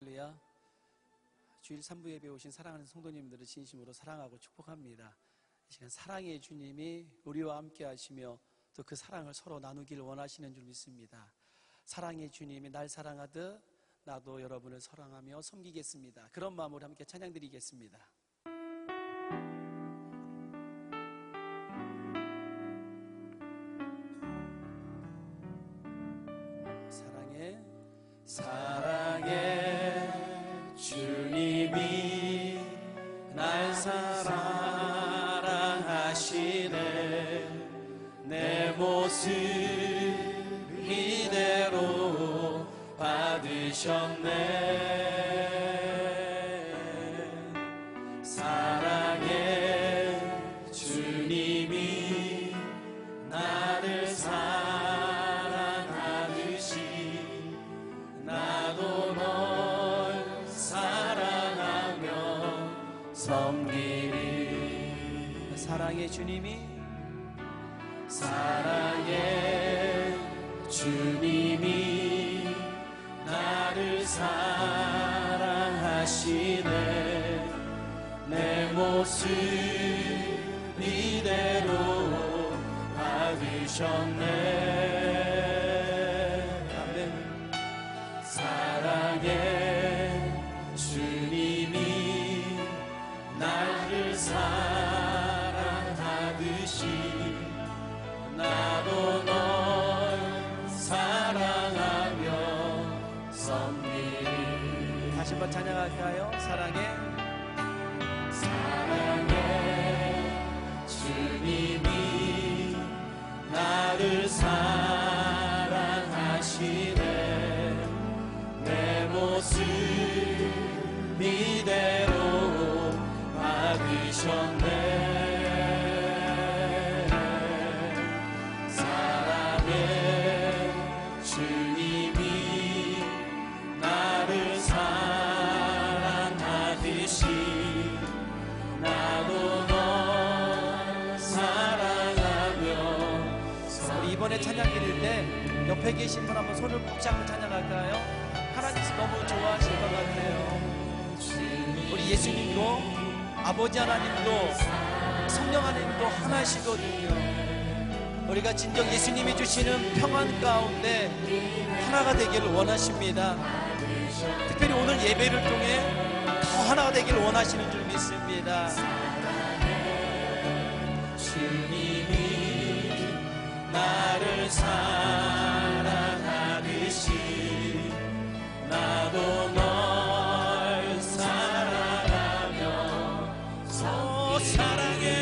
할렐루야. 주일 3부 예배에 오신 사랑하는 성도님들을 진심으로 사랑하고 축복합니다. 이 시간 사랑의 주님이 우리와 함께 하시며 또 그 사랑을 서로 나누기를 원하시는 줄 믿습니다. 사랑의 주님이 날 사랑하듯 나도 여러분을 사랑하며 섬기겠습니다. 그런 마음으로 함께 찬양 드리겠습니다. 사랑해 주님이 날 사랑하시네. 내 모습 이대로 받으셨네. 사랑해 주님이 나를 사랑하듯이 나도 널 사랑하며 섬기리. 사랑해 주님이 나를 사랑하시네. 내 모습 이대로 받으셨네. 아멘. 사랑해 주님이 나를 사랑하듯이 나도 널 사랑하며 섬기리. 다시 한번 찬양할까요? 사랑해 주님이 나를 사랑하시네. 내 모습 이대로 받으셨네. 주님이 나를 사랑하듯이 나도 널 사랑하며. 우리 이번에 찬양 드릴 때 옆에 계신 분 한번 손을 꼭 잡고 찬양할까요? 하나님께서 너무 좋아하실 것 같아요. 우리 예수님도 아버지 하나님도 성령 하나님도 하나시거든요. 우리가 진정 예수님이 주시는 평안 가운데 하나가 되기를 원하십니다. 특별히 오늘 예배를 통해 더 하나가 되기를 원하시는 줄 믿습니다. 주님이 나를 사랑하듯이 나도 널 사랑하며 사랑해.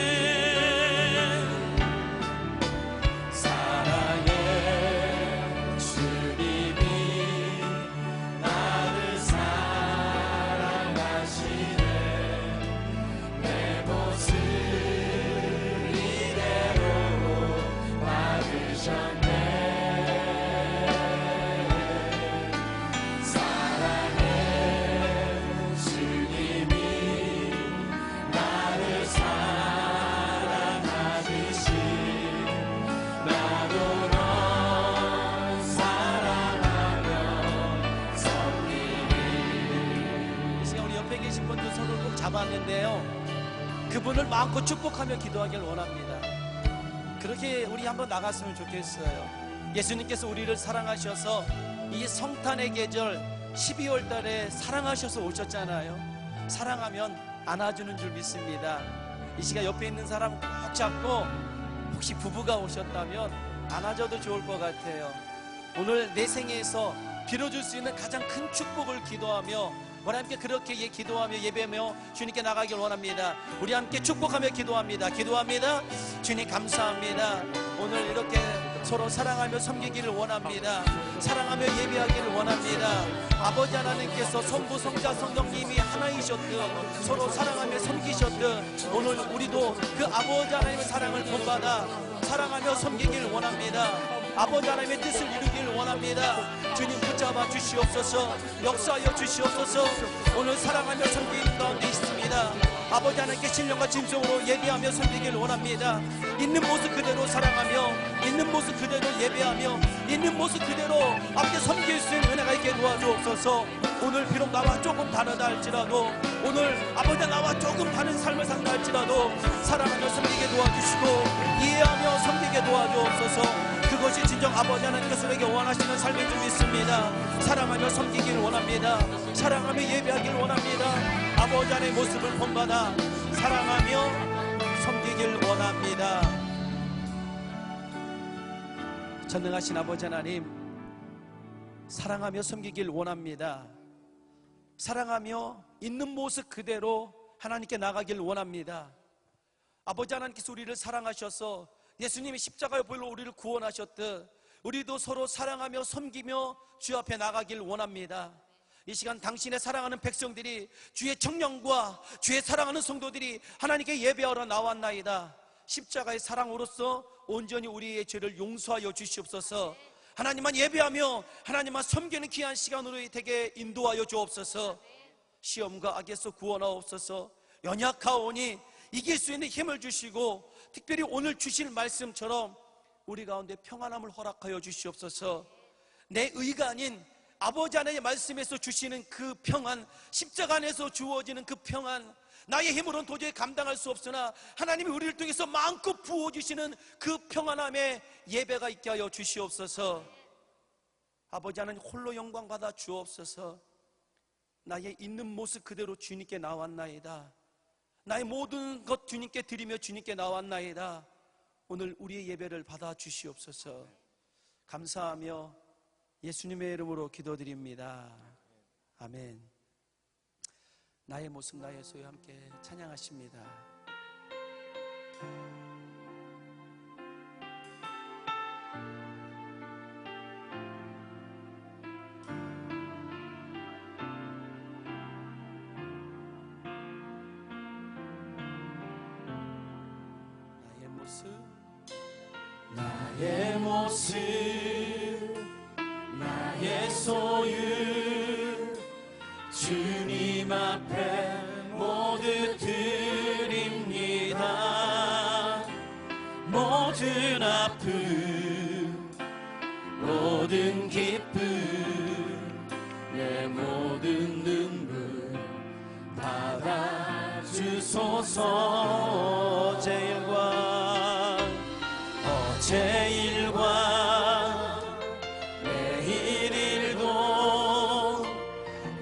잡았는데요, 그분을 마음껏 축복하며 기도하길 원합니다. 그렇게 우리 한번 나갔으면 좋겠어요. 예수님께서 우리를 사랑하셔서 이 성탄의 계절 12월 달에 사랑하셔서 오셨잖아요. 사랑하면 안아주는 줄 믿습니다. 이 시간 옆에 있는 사람 꼭 잡고, 혹시 부부가 오셨다면 안아줘도 좋을 것 같아요. 오늘 내 생애에서 빌어줄 수 있는 가장 큰 축복을 기도하며 하나님께 그렇게 기도하며 예배하며 주님께 나가길 원합니다. 우리 함께 축복하며 기도합니다. 주님 감사합니다. 오늘 이렇게 서로 사랑하며 섬기기를 원합니다. 사랑하며 예배하기를 원합니다. 아버지 하나님께서 성부 성자 성령님이 하나이셨듯 서로 사랑하며 섬기셨듯 오늘 우리도 그 아버지 하나님의 사랑을 본받아 사랑하며 섬기기를 원합니다. 아버지 하나님의 뜻을 이루기를 원합니다. 주님 붙잡아 주시옵소서. 역사하여 주시옵소서. 오늘 사랑하며 섬기는 가운데 있습니다. 아버지 하나님께 신령과 진정으로 예배하며 섬기기를 원합니다. 있는 모습 그대로 사랑하며 있는 모습 그대로 예배하며 있는 모습 그대로 앞에 섬길 수 있는 은혜가 있게 도와주옵소서. 오늘 비록 나와 조금 다르다 할지라도, 오늘 아버지 나와 조금 다른 삶을 산다 할지라도 사랑하며 섬기게 도와주시고 이해하며 섬기게 도와주옵소서. 그것이 진정 아버지 하나님께서 우리에게 원하시는 삶인 줄 믿습니다. 사랑하며 섬기길 원합니다. 사랑하며 예배하길 원합니다. 아버지 하나님의 모습을 본받아 사랑하며 섬기길 원합니다. 전능하신 아버지 하나님, 사랑하며 섬기길 원합니다. 사랑하며 있는 모습 그대로 하나님께 나가길 원합니다. 아버지 하나님께서 우리를 사랑하셔서 예수님이 십자가의 보혈로 우리를 구원하셨듯 우리도 서로 사랑하며 섬기며 주 앞에 나가길 원합니다. 이 시간 당신의 사랑하는 백성들이, 주의 청년과 주의 사랑하는 성도들이 하나님께 예배하러 나왔나이다. 십자가의 사랑으로서 온전히 우리의 죄를 용서하여 주시옵소서. 하나님만 예배하며 하나님만 섬기는 귀한 시간으로 되게 인도하여 주옵소서. 시험과 악에서 구원하옵소서. 연약하오니 이길 수 있는 힘을 주시고, 특별히 오늘 주실 말씀처럼 우리 가운데 평안함을 허락하여 주시옵소서. 내 의가 아닌 아버지 하나님의 말씀에서 주시는 그 평안, 십자가 안에서 주어지는 그 평안, 나의 힘으로는 도저히 감당할 수 없으나 하나님이 우리를 통해서 마음껏 부어주시는 그 평안함의 예배가 있게 하여 주시옵소서. 아버지 하나님 홀로 영광 받아 주옵소서. 나의 있는 모습 그대로 주님께 나왔나이다. 나의 모든 것 주님께 드리며 주님께 나왔나이다. 오늘 우리의 예배를 받아 주시옵소서. 감사하며 예수님의 이름으로 기도드립니다. 아멘. 나의 모습 나의 소유 함께 찬양하십니다. 나의 모습 나의 소유 주님 앞에 모두 드립니다. 모든 아픔 모든 기쁨 내 모든 눈물 받아주소서. 어제 일과 내일 일도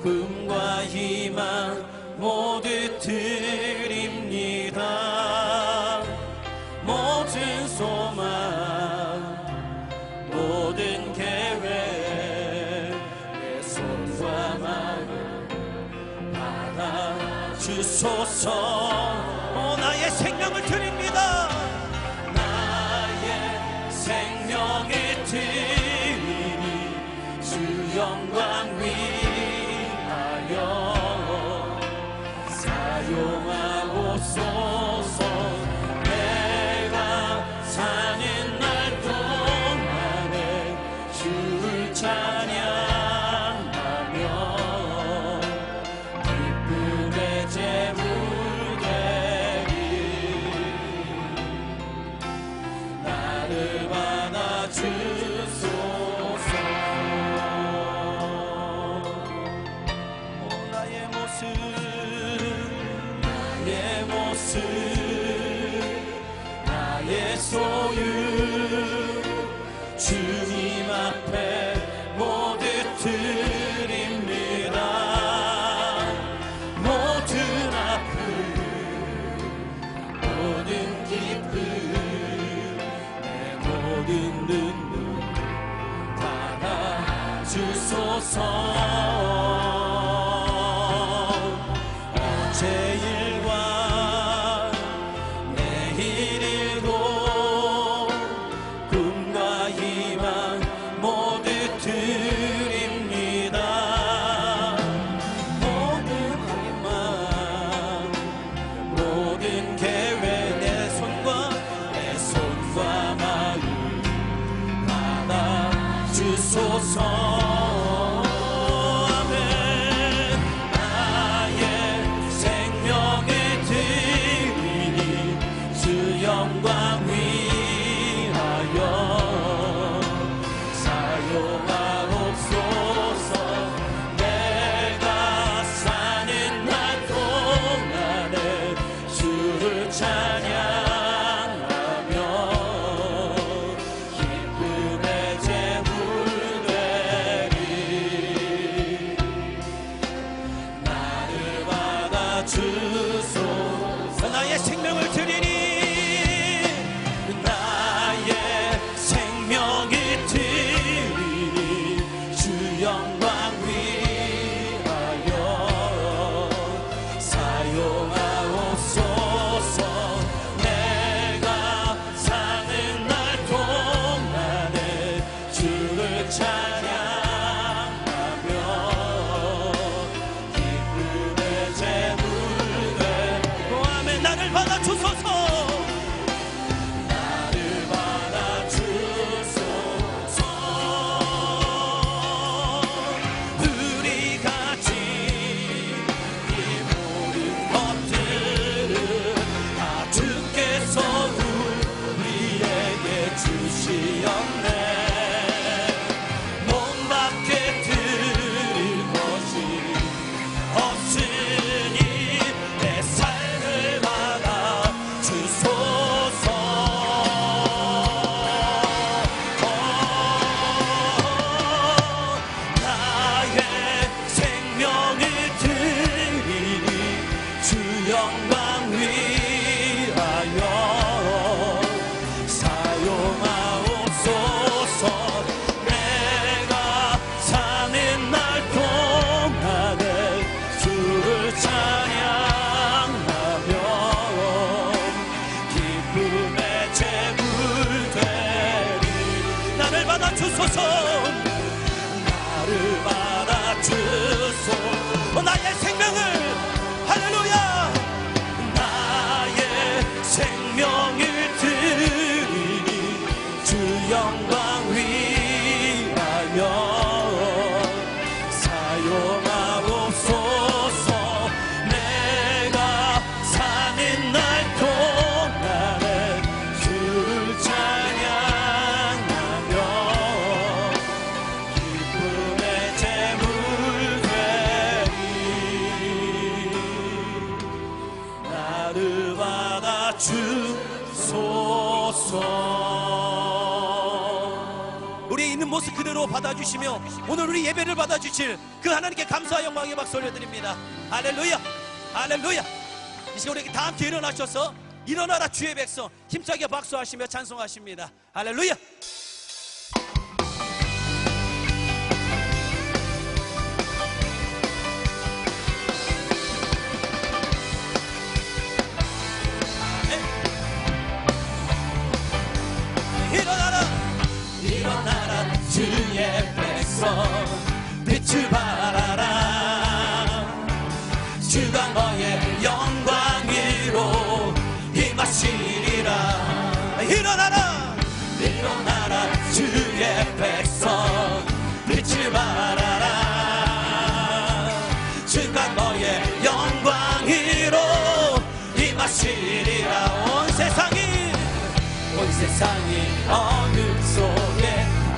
꿈과 희망 모두 드립니다. 모든 소망 모든 계획 내 손과 마음 받아주소서. 나의 생명을 드립니다. 생명을 드리니 주 영광 위하여 사용하옵소서. 내가 사는 날 동안에 주를 찬양하며 기쁨의 제물 되리. 나를 받아주소서. 나의 모습 나의 소유 주님 앞에 모두 드립니다. 모든 아픔 모든 기쁨 모든 눈물 받아주소서. 어제 일과 주소서. 나의 생명을 드리니 나의 생명을 드리니 주 영광 위하여 사용하옵소서. 내가 사는 날 동안에 주를 찬양하며 기쁨의 제물들 아멘. 나를 받아 주소서. 나를 받아 주소서. 우리 같이 이 모든 것들을 다 주께서 우리에게 주시었네. 몸 밖에 드릴 것이 없으니 내 삶을 받아 주소서. 나의 생명을 드리니 주 영광 위하여 사용하옵소서. 내가 사는 날 동안에 주를 찬양하며 기쁨의 제물 되리. 나를 받아 주소서. 나를 받아 주소서. 나의 생명을 할렐루야. 나의 생명을 드리니 주 영광 위하여 사용하옵소서. 내가 사는 날 동안에 주를 찬양하며 기쁨의 제물 되리. 나를 받아 주소서. 우리 있는 모습 그대로 받아주시며 오늘 우리 예배를 받아주실 그 하나님께 감사와 영광의 박수 올려드립니다. 할렐루야, 할렐루야. 이 시간 우리 다 함께 일어나셔서 일어나라 주의 백성 힘차게 박수하시며 찬송하십니다. 할렐루야. 일어나라, 일어나라 주의 백성 빛을 발하라. 주가 너의 영광으로 임하시리라. 일어나라, 일어나라 주의 백성 빛을 발하라. 주가 너의 영광으로 임하시리라. 온 세상이 어둠 속에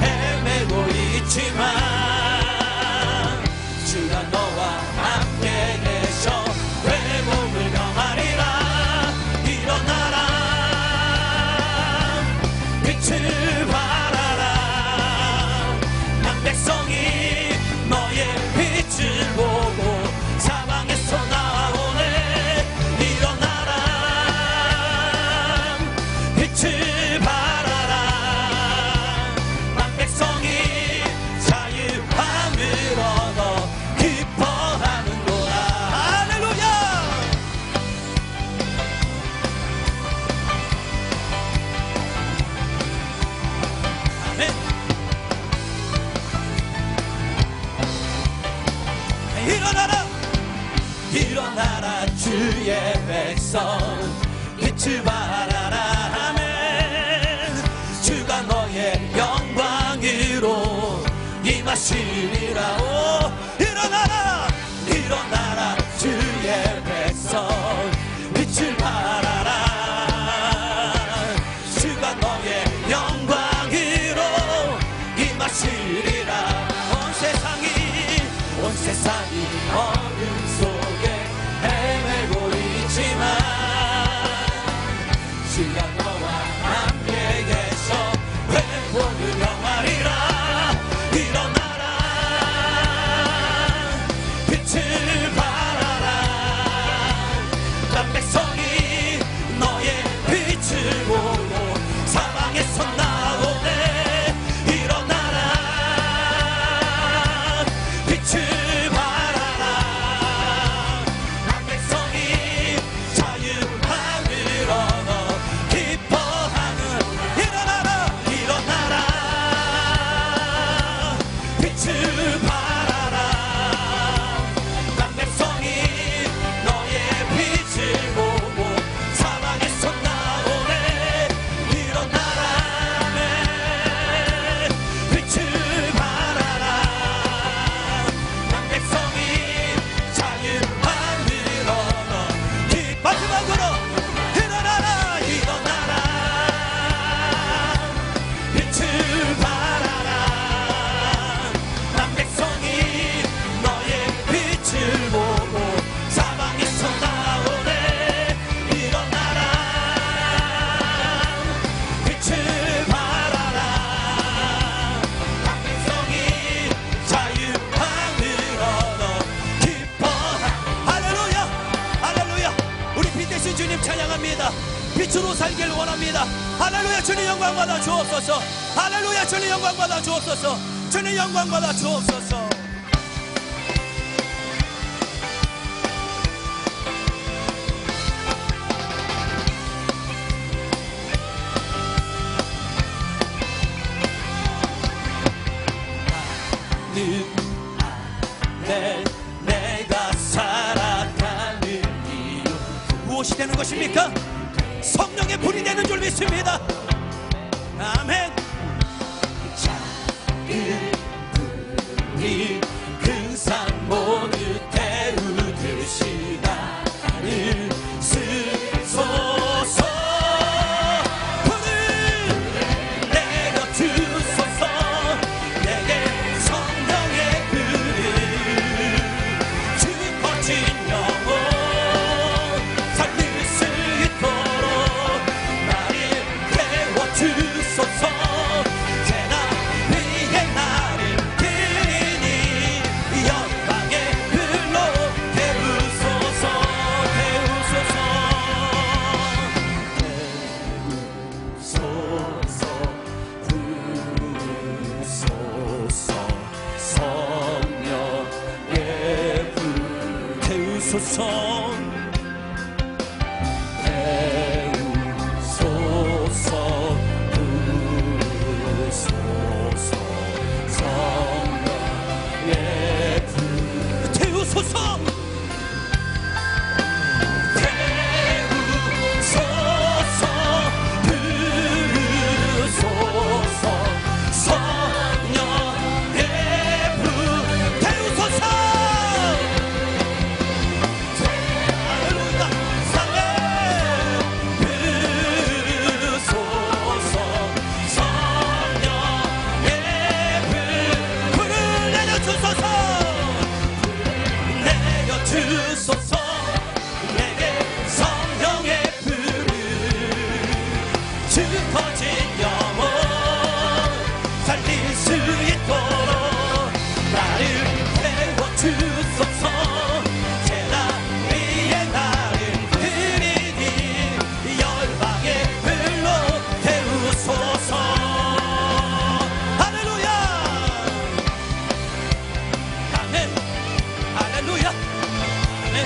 헤매고 있지만 주가 너와 함께 계셔 회복을 경하리라. 일어나라 빛을 발하라. 난 백성이 너의 빛을 보고 사방에서 나오네. 일어나라 빛을 일어나라 주의 백성 빛을 발하라. 아멘. 주가 너의 영광으로 임하시리라. 오, 일어나라 일어나라 주의 백성 빛을 발하라. 주가 너의 영광으로 임하시리라. 온 세상이 어둠 속에 헤매고 있지만 주가 너와 함께 계셔 회복을 경하리라. 일어나라 빛으로 살길 원합니다. 할렐루야. 주님 영광 받아 주옵소서. 할렐루야. 주님 영광 받아 주옵소서. 주님 영광 받아 주옵소서. 내가 살아가는 이유 무엇이 되는 것입니까? 성령의 불이 되는 줄 믿습니다. 아멘. 이 근산 모두 태우듯이 나를 쓰소서. 불을 내려 주소서. 내게 성령의 불을 주 거친 영혼 살릴 수 있도록 나를 태워 주소서. 제나 위에 나를 드리니 영광의 불로 태우소서. 태우소서. 태우소서. 성령의 불 태우소서. 태우소서. 부소서. 성령의 불 태우소서. 태우소서. 부소서. 성령의 불 태우소서. 할렐루야. 사랑 부소서. 성령의 불 불을 내려주소서. 내려주소서. 내게 성령의 불을 주 거진 영혼 살릴 수 있도록 나를 태워주소서. 제나 위에 나를 드리니 열방의 불로 태우소서. 할렐루야. 아멘. 할렐루야. 아멘.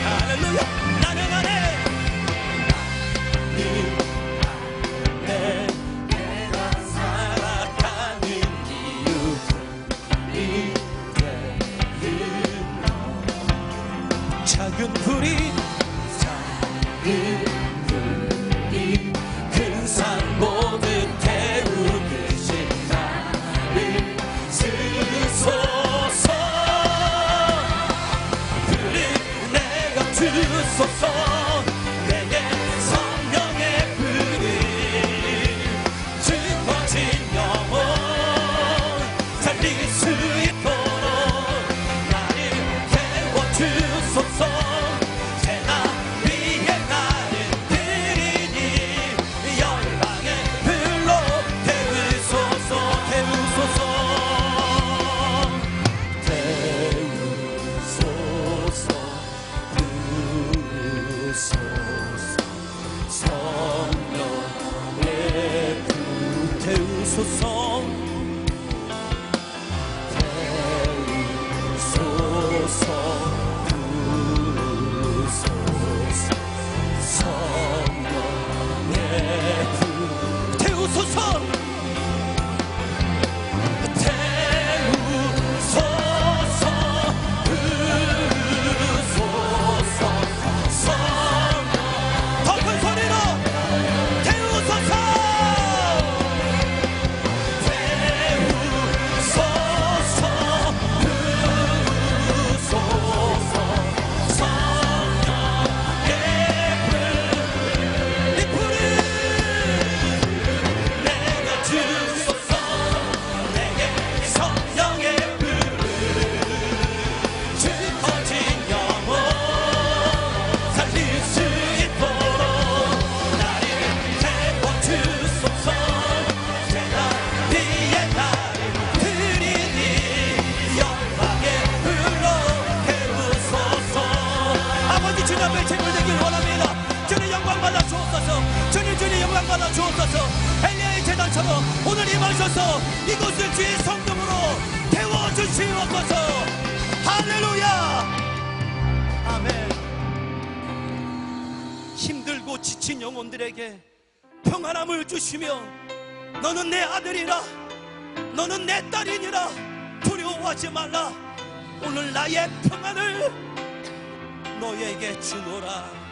할렐루야. 나는 안해. 내가 살아가는 이유 작은 불이 큰 산 모두 태우듯이 나를 쓰소서. 불을 내려 주소서. 내게 성령의 불을 주 거친 영혼 살릴 수 있도록 나를 태워주소서. 제나 위에 나를 드리니 열방의 불로 태우소서. 태우소서. 태우소서. 부소서. 성령의 불 태우소서. 주의 성령으로 태워주시옵소서. 할렐루야. 아멘. 힘들고 지친 영혼들에게 평안함을 주시며 너는 내 아들이라 너는 내 딸이니라 두려워하지 말라. 오늘 나의 평안을 너에게 주노라.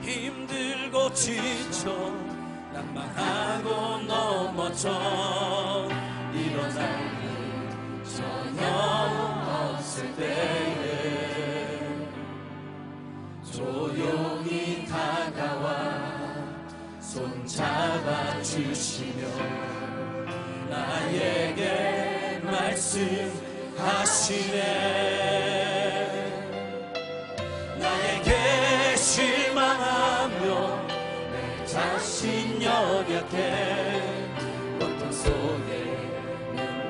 힘들고 지쳐 낭만하고 넘어져 일어날 저녁 없을 때에 조용히 다가와 손 잡아주시며 나에게 말씀하시네. 나에게 실망하며 내 자신 연약해 고통 속에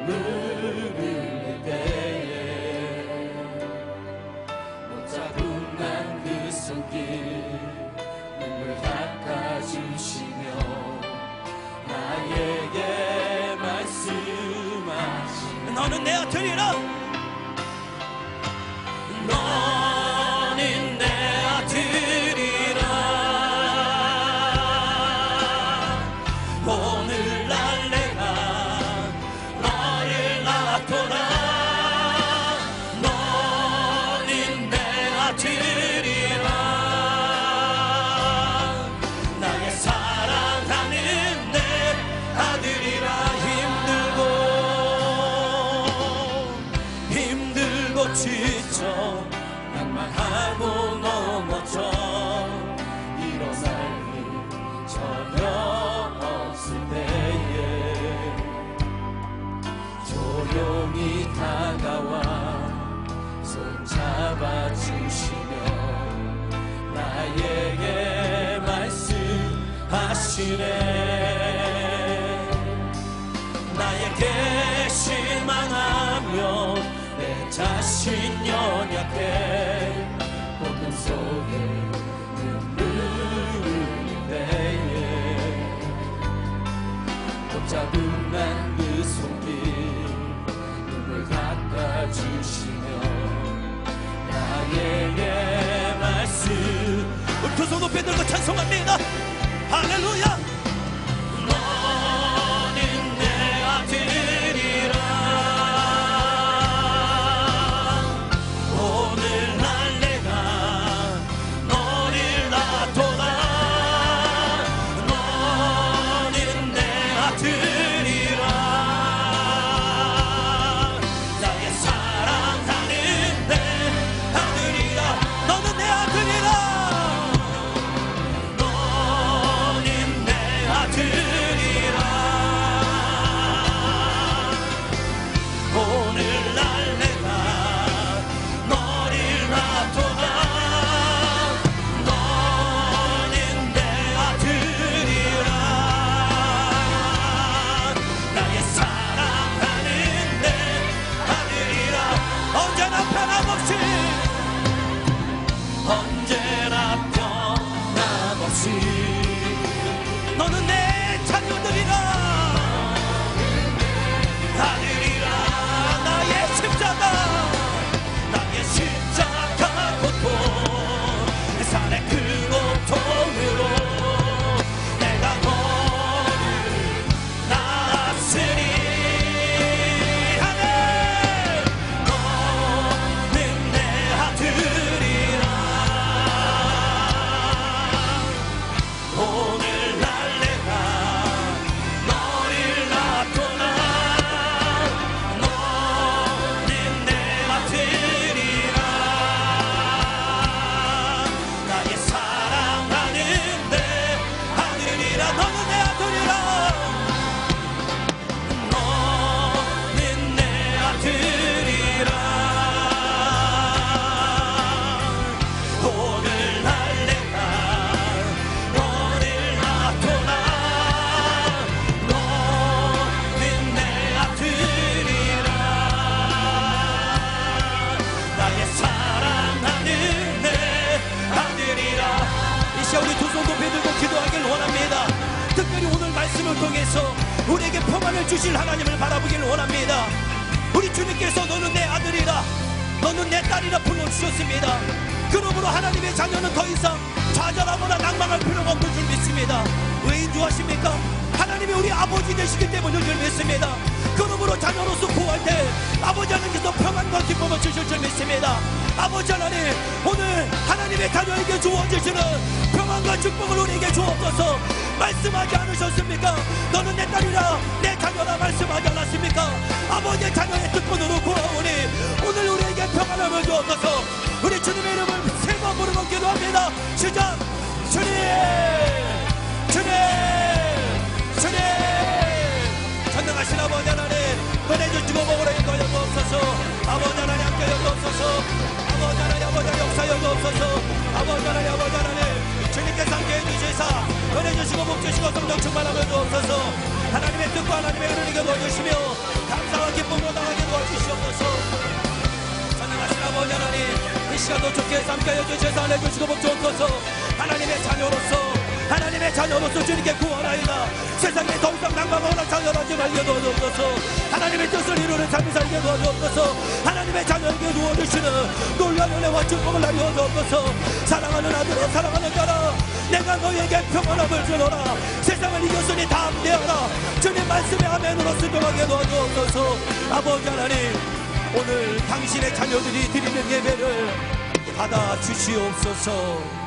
눈물을 흘릴 때에 못 잡은 난 그 손길 눈물 닦아주시며 나에게 말씀하시네. 너는 내 아들이라 너는 내 아들이라. 오늘날 내가 너를 낳았도다. 너는 내 아들이라. 나의 사랑하는 내 아들이라. 힘들고 지쳐 낭만하고 넘어져 일어날 저녁 없을 때에 조용히 다가와 손 잡아주시며 나에게 말씀하시네. 나에게 실망하며 내 자신 연약해 고통 속에 눈물을 흘릴 때에 붙잡은 난 그 손길 눈물 닦아주시며 나에게 말씀. 우리 두 손 높이 들고 찬송합니다. 할렐루야. 너는 내 아들이라. 오늘날 내가 너를 낳았도다. 너는 내 아들이라. 나의 사랑하는 내 아들이라. 너는 내 아들이라. 너는 내 아들이라. 오늘날 내가 너를 낳았도다. 너는 내 아들이라. 나의 사랑하는 내 아들이라. 언제나 변함없이 언제나 변함없이 너는 내 자녀들이라. 아들이라. 나의 십자가 나의 십자가 고통 산의 그 고통으로 내가 너를 낳았으니. 아멘. 너는 내 아들이라. 오늘날 내가 예배 들고 기도하길 원합니다. 특별히 오늘 말씀을 통해서 우리에게 평안을 주실 하나님을 바라보길 원합니다. 우리 주님께서 너는 내 아들이라 너는 내 딸이라 불러주셨습니다. 그러므로 하나님의 자녀는 더 이상 좌절하거나 낭망할 필요가 없는 줄 믿습니다. 왜 인주하십니까? 하나님이 우리 아버지 되시기 때문인 줄 믿습니다. 그러므로 자녀로서 구할 때 아버지 하나님께서 평안과 기쁨을 주실 줄 믿습니다. 아버지 하나님, 오늘 하나님의 자녀에게 주어지시는 평안과 축복을 우리에게 주옵소서. 말씀하지 않으셨습니까? 너는 내 딸이라 내 자녀라 말씀하지 않았습니까? 아버지의 자녀의 특권으로 구하오니 오늘 우리에게 평안함을 주옵소서. 우리 주님의 이름을 세 번 부르고 기도합니다. 시작! 주님! 주님! 주님! 전능하신 아버지 하나님, 보내주시고 먹으러 인도하여 주옵소서. 아버지 하나님 함께 여주옵소서. 아버지 하나님, 아버지 하나님 역사여 주옵소서. 아버지 하나님, 아버지 하나님, 주님께서 함께 해주시사 보내주시고 복주시고 성령 충만하여 주옵소서. 하나님의 뜻과 하나님의 은혜를 보여주시며 감사와 기쁨으로 나가게 도와주시옵소서. 전능하신 아버지 하나님, 이 시간도 좋게 함께하여 주셔서 알려주시고 복주옵소서. 하나님의 자녀로서 주님께 구원하이다. 세상에 더 이상 낭망하거나 자녀하지 말게 도와주옵소서. 하나님의 뜻을 이루는 삶이 살게 도와주옵소서. 하나님의 자녀에게 누워주시는 놀라운 은혜와 축복을 나누어 주옵소서. 사랑하는 아들아, 사랑하는 딸아, 내가 너에게 평안함을 주노라. 세상을 이겼으니 다 함대하라. 주님 말씀에 아멘으로 순종하게 도와주옵소서. 아버지 하나님, 오늘 당신의 자녀들이 드리는 예배를 받아 주시옵소서.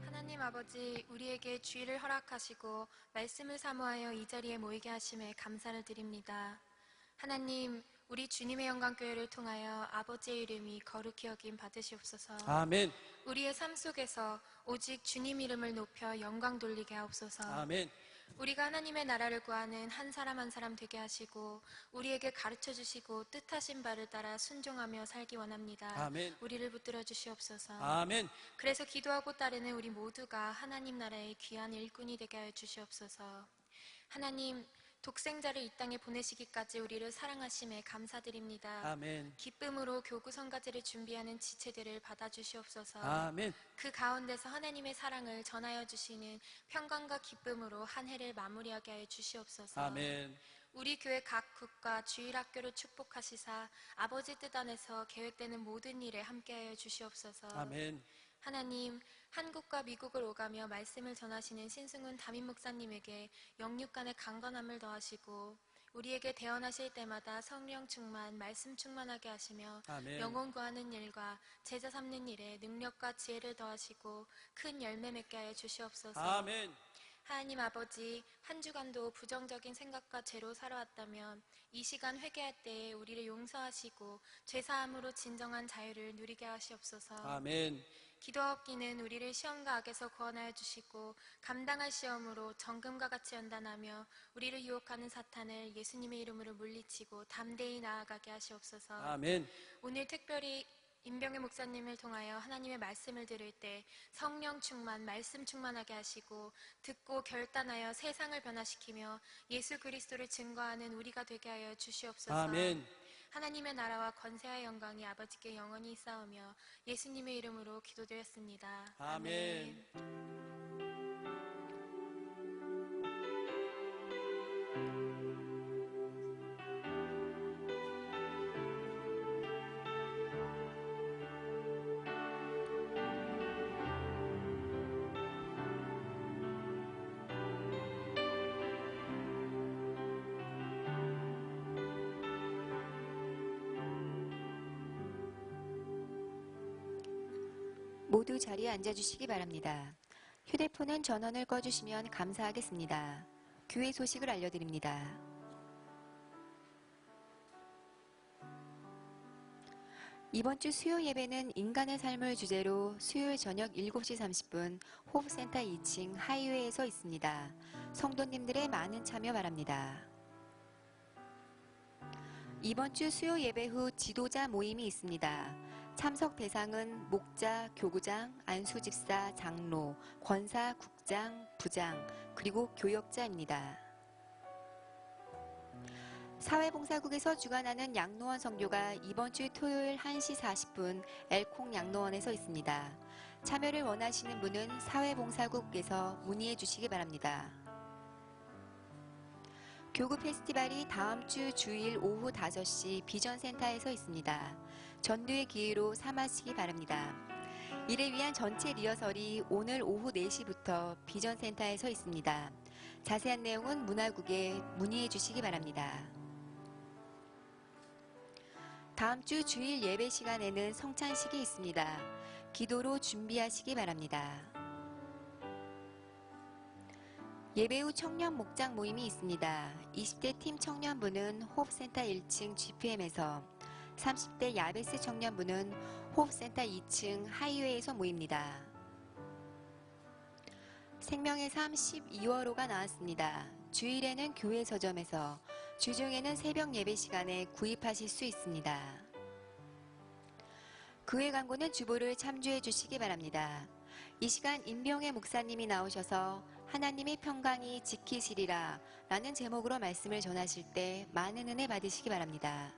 하나님 아버지, 우리에게 주의를 허락하시고 말씀을 사모하여 이 자리에 모이게 하심에 감사를 드립니다. 하나님, 우리 주님의 영광교회를 통하여 아버지의 이름이 거룩히 여김 받으시옵소서. 아멘. 우리의 삶 속에서 오직 주님 이름을 높여 영광 돌리게 하옵소서. 아멘. 우리가 하나님의 나라를 구하는 한 사람 한 사람 되게 하시고 우리에게 가르쳐 주시고 뜻하신 바를 따라 순종하며 살기 원합니다. 아멘. 우리를 붙들어 주시옵소서. 아멘. 그래서 기도하고 따르는 우리 모두가 하나님 나라의 귀한 일꾼이 되게 하여 주시옵소서. 하나님, 독생자를 이 땅에 보내시기까지 우리를 사랑하심에 감사드립니다. 아멘. 기쁨으로 교구 성가제를 준비하는 지체들을 받아주시옵소서. 아멘. 그 가운데서 하나님의 사랑을 전하여 주시는 평강과 기쁨으로 한 해를 마무리하게 하여 주시옵소서. 아멘. 우리 교회 각 국가 주일학교를 축복하시사 아버지 뜻 안에서 계획되는 모든 일에 함께하여 주시옵소서. 아멘. 하나님, 한국과 미국을 오가며 말씀을 전하시는 신승훈 담임 목사님에게 영육 간의 강건함을 더하시고 우리에게 대언하실 때마다 성령 충만, 말씀 충만하게 하시며 아멘. 영혼 구하는 일과 제자 삼는 일에 능력과 지혜를 더하시고 큰 열매 맺게 하여 주시옵소서. 아멘. 하나님 아버지, 한 주간도 부정적인 생각과 죄로 살아왔다면 이 시간 회개할 때에 우리를 용서하시고 죄사함으로 진정한 자유를 누리게 하시옵소서. 아멘. 기도하옵기는 우리를 시험과 악에서 구원하여 주시고 감당할 시험으로 정금과 같이 연단하며 우리를 유혹하는 사탄을 예수님의 이름으로 물리치고 담대히 나아가게 하시옵소서. 아멘. 오늘 특별히 임병의 목사님을 통하여 하나님의 말씀을 들을 때 성령 충만, 말씀 충만하게 하시고 듣고 결단하여 세상을 변화시키며 예수 그리스도를 증거하는 우리가 되게 하여 주시옵소서. 아멘. 하나님의 나라와 권세와 영광이 아버지께 영원히 있사오며 예수님의 이름으로 기도드렸습니다. 아멘. 모두 자리에 앉아주시기 바랍니다. 휴대폰은 전원을 꺼주시면 감사하겠습니다. 교회 소식을 알려드립니다. 이번 주 수요 예배는 인간의 삶을 주제로 수요일 저녁 7시 30분 호프센터 2층 하이웨이에서 있습니다. 성도님들의 많은 참여 바랍니다. 이번 주 수요 예배 후 지도자 모임이 있습니다. 참석 대상은 목자, 교구장, 안수집사, 장로, 권사, 국장, 부장, 그리고 교역자입니다. 사회봉사국에서 주관하는 양로원 선교가 이번 주 토요일 1시 40분 엘콩 양로원에서 있습니다. 참여를 원하시는 분은 사회봉사국에서 문의해 주시기 바랍니다. 교구 페스티벌이 다음 주 주일 오후 5시 비전센터에서 있습니다. 전도의 기회로 삼으시기 바랍니다. 이를 위한 전체 리허설이 오늘 오후 4시부터 비전센터에서 있습니다. 자세한 내용은 문화국에 문의해 주시기 바랍니다. 다음 주 주일 예배 시간에는 성찬식이 있습니다. 기도로 준비하시기 바랍니다. 예배 후 청년 목장 모임이 있습니다. 20대 팀 청년부는 호흡센터 1층 GPM에서, 30대 야베스 청년부는 호흡센터 2층 하이웨이에서 모입니다. 생명의 삶 12월호가 나왔습니다. 주일에는 교회 서점에서, 주중에는 새벽 예배 시간에 구입하실 수 있습니다. 교회 광고는 주보를 참조해 주시기 바랍니다. 이 시간 임병혜 목사님이 나오셔서 하나님의 평강이 지키시리라 라는 제목으로 말씀을 전하실 때 많은 은혜 받으시기 바랍니다.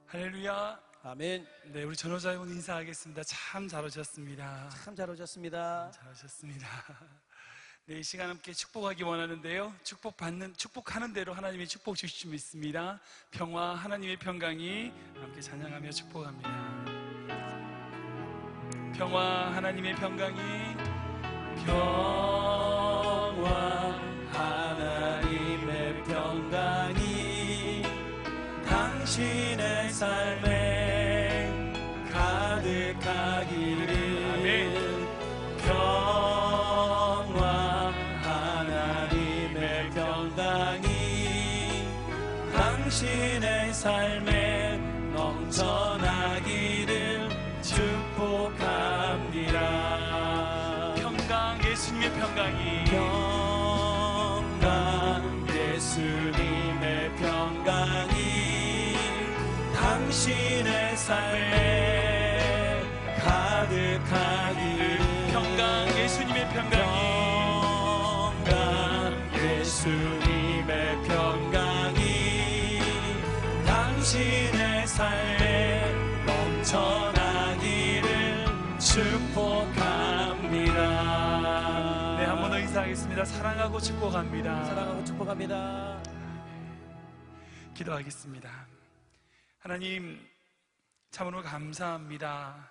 할렐루야. 아멘. 네, 우리 전호자분 인사하겠습니다. 참 잘 오셨습니다. 참 잘 오셨습니다. 잘 오셨습니다. 네, 이 시간 함께 축복하기 원하는데요. 축복하는 대로 하나님이 축복 주실 줄 믿습니다. 평화, 하나님의 평강이 함께 찬양하며 축복합니다. 평화, 하나님의 평강이 평화 하나님의 평강이 당신의 삶에 가득하기를. 아멘. 평화 하나님의 평강이 당신의 삶에 넘쳐나기를 축복합니다. 예수님의 평강이 평강 예수님의 평강이 당신의 삶에 가득하기를. 평강 예수님의 평강이 평강 예수님의 평강이 당신의 삶에 넘쳐나기를 축복합니다. 네, 한 번 더 인사하겠습니다. 사랑하고 축복합니다. 사랑하고 축복합니다. 기도하겠습니다. 하나님, 참으로 감사합니다.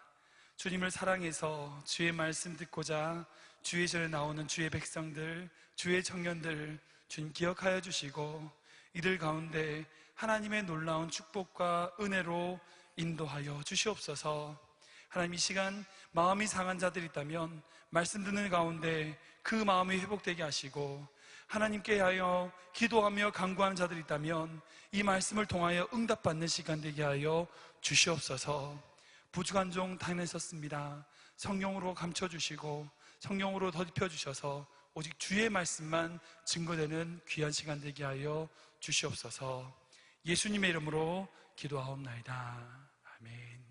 주님을 사랑해서 주의 말씀 듣고자 주의 전에 나오는 주의 백성들, 주의 청년들 주님 기억하여 주시고 이들 가운데 하나님의 놀라운 축복과 은혜로 인도하여 주시옵소서. 하나님, 이 시간 마음이 상한 자들이 있다면 말씀 듣는 가운데 그 마음이 회복되게 하시고, 하나님께 하여 기도하며 간구하는 자들이 있다면 이 말씀을 통하여 응답받는 시간 되게 하여 주시옵소서. 부족한 종 당했었습니다. 성령으로 감춰주시고 성령으로 덧입혀 주셔서 오직 주의 말씀만 증거되는 귀한 시간 되게 하여 주시옵소서. 예수님의 이름으로 기도하옵나이다. 아멘.